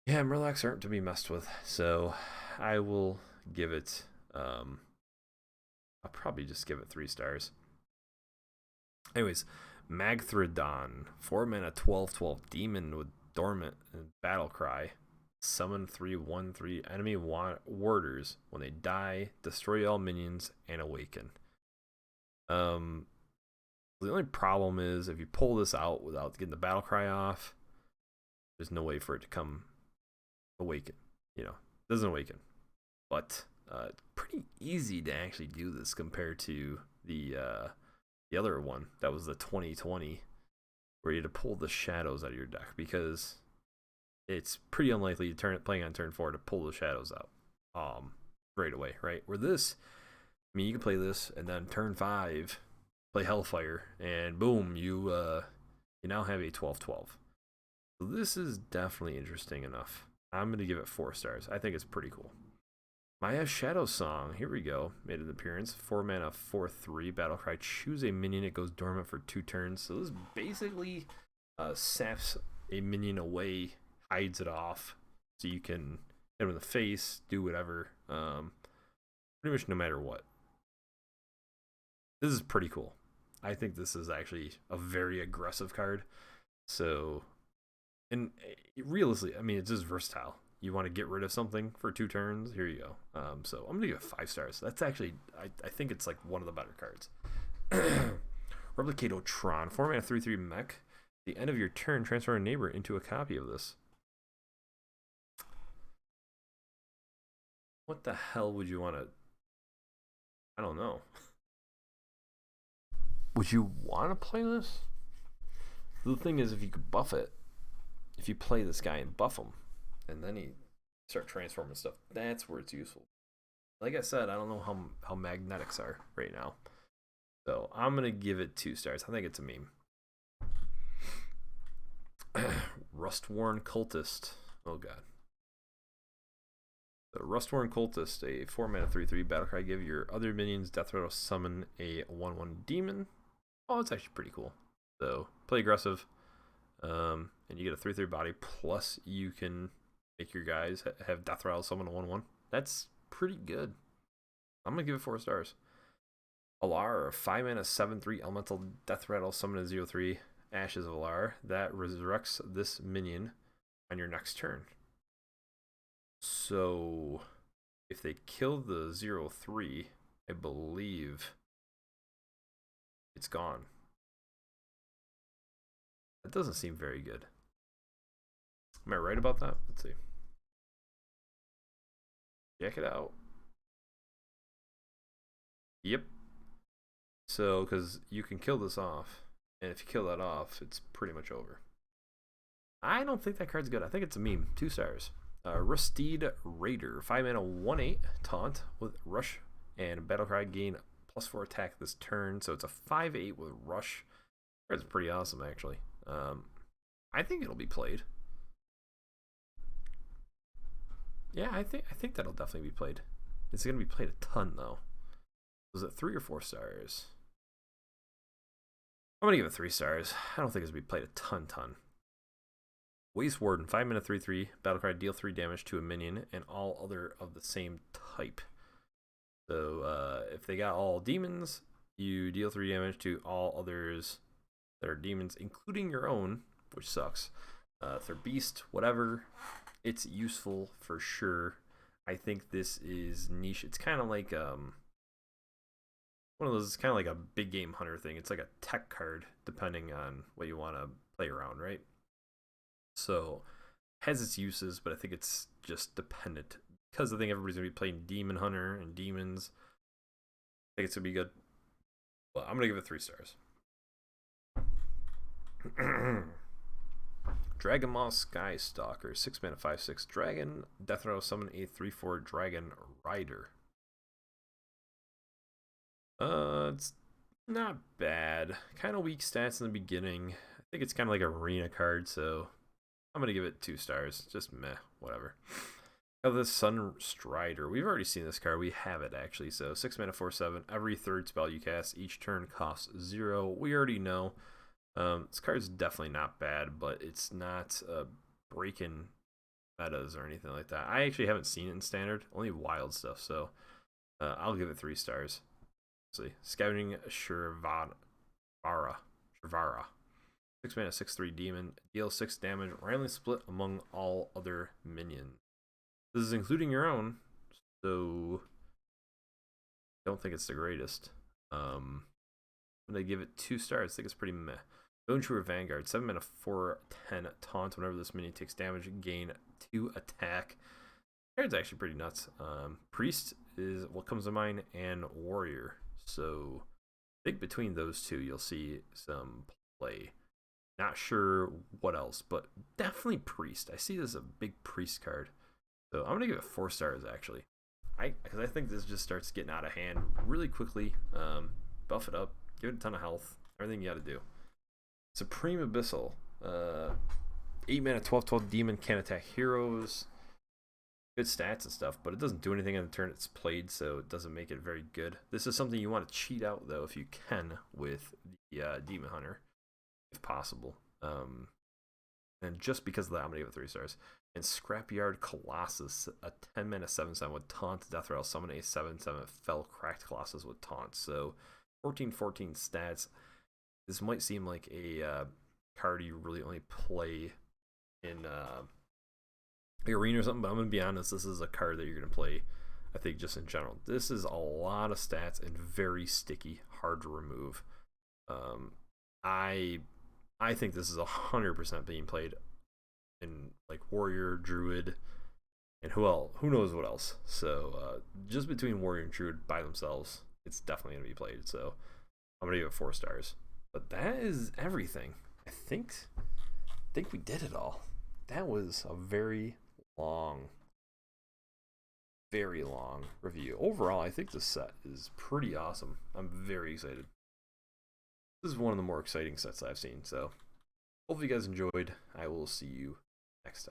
Yeah, Murlocs aren't to be messed with, so I will give it. I'll probably just give it 3 stars. Anyways, Magthridon, 4 mana, 12/12 demon with dormant and battle cry. Summon 3/1/3 enemy warders. When they die, destroy all minions and awaken. The only problem is if you pull this out without getting the battle cry off, there's no way for it to come awaken. You know, it doesn't awaken. But it's pretty easy to actually do this compared to the other one that was the 2020, where you had to pull the shadows out of your deck because it's pretty unlikely playing on turn 4 to pull the shadows out right away, right? Where this, I mean, you can play this and then turn 5 play Hellfire and boom, you now have a 12/12. So this is definitely interesting enough. I'm gonna give it 4 stars. I think it's pretty cool. Maya Shadow Song, here we go, made an appearance. 4 mana, 4/3 battlecry. Choose a minion, it goes dormant for 2 turns. So this basically saps a minion away, hides it off, so you can hit him in the face, do whatever. Pretty much no matter what. This is pretty cool. I think this is actually a very aggressive card. So, and realistically, I mean, it's just versatile. You want to get rid of something for 2 turns, here you go. So I'm gonna give it 5 stars. That's actually, I think it's like one of the better cards. Replicatotron, 4 mana, 3/3 mech. At the end of your turn, transfer a neighbor into a copy of this. What the hell would you want to? I don't know. Would you want to play this? The thing is, if you could buff it, if you play this guy and buff him, and then he start transforming stuff, that's where it's useful. Like I said, I don't know how magnetics are right now, so I'm gonna give it 2 stars. I think it's a meme. Rustworn Cultist. Oh god. The Rustworn Cultist, a 4 mana, 3/3 battlecry. Give your other minions Death Rattle, summon a 1/1 demon. Oh, it's actually pretty cool. So play aggressive, and you get a 3/3 body. Plus, you can make your guys have Death Rattle, summon a 1/1. That's pretty good. I'm gonna give it 4 stars. Alar, 5 mana, 7/3 elemental Death Rattle, summon a 0/3 Ashes of Alar that resurrects this minion on your next turn. So if they kill the 0/3, I believe it's gone. That doesn't seem very good. Am I right about that? Let's see. Check it out. Yep. So, because you can kill this off, and if you kill that off, it's pretty much over. I don't think that card's good. I think it's a meme. 2 stars. Rusted Raider, 5 mana, 1/8 taunt with rush and battlecry. Gain +4 attack this turn. So it's a 5/8 with rush. It's pretty awesome, actually. I think it'll be played. Yeah, I think that'll definitely be played. It's gonna be played a ton though. Was it 3 or 4 stars? I'm gonna give it 3 stars. I don't think it's gonna be played a ton. Waste Warden, 5-mana 3/3, battle card, deal 3 damage to a minion and all other of the same type. So if they got all demons, you deal 3 damage to all others that are demons, including your own, which sucks. If they're beast, whatever, it's useful for sure. I think this is niche. It's kind of like one of those. It's kind of like a big game hunter thing. It's like a tech card, depending on what you want to play around, right? So has its uses, but I think it's just dependent because I think everybody's gonna be playing Demon Hunter and demons. I think it's gonna be good. Well, I'm gonna give it 3 stars. Dragon Maw Sky Stalker, 6-mana 5/6 dragon, death row, summon a 3/4 dragon rider. It's not bad. Kind of weak stats in the beginning. I think it's kind of like an arena card, so I'm gonna give it 2 stars. Just meh, whatever. Of the Sun Strider, we've already seen this card. We have it actually. So 6-mana 4/7. Every third spell you cast each turn costs 0. We already know. This card's definitely not bad, but it's not breaking metas or anything like that. I actually haven't seen it in standard, only wild stuff. So I'll give it 3 stars. See, Scouting Shirvara. 6-mana 6/3 demon, deal 6 damage, randomly split among all other minions. This is including your own, so I don't think it's the greatest. I'm gonna give it 2 stars. I think it's pretty meh. Bone Chewer Vanguard, 7-mana 4/10 taunt. Whenever this minion takes damage, gain 2 attack. Card's actually pretty nuts. Priest is what comes to mind, and Warrior. So I think between those two, you'll see some play. Not sure what else, but definitely Priest. I see this as a big Priest card. So I'm gonna give it 4 stars actually. Because I think this just starts getting out of hand really quickly. Buff it up, give it a ton of health, everything you gotta do. Supreme Abyssal, 8-mana 12/12 demon, can't attack heroes. Good stats and stuff, but it doesn't do anything on the turn it's played, so it doesn't make it very good. This is something you want to cheat out though, if you can, with the Demon Hunter, if possible. And just because of that, I'm gonna give it 3 stars. And Scrapyard Colossus, a 10-mana 7/7 with taunt, death rattle, summon a 7/7 fell cracked Colossus with taunt. So 14/14 stats. This might seem like a card you really only play in the arena or something, but I'm gonna be honest, this is a card that you're gonna play, I think, just in general. This is a lot of stats and very sticky, hard to remove. I think this is 100% being played in like Warrior, Druid, and who knows what else. So just between Warrior and Druid by themselves, it's definitely gonna be played. So I'm gonna give it 4 stars. But that is everything. I think we did it all. That was a very long review. Overall, I think this set is pretty awesome. I'm very excited. This is one of the more exciting sets I've seen. So hopefully you guys enjoyed. I will see you next time.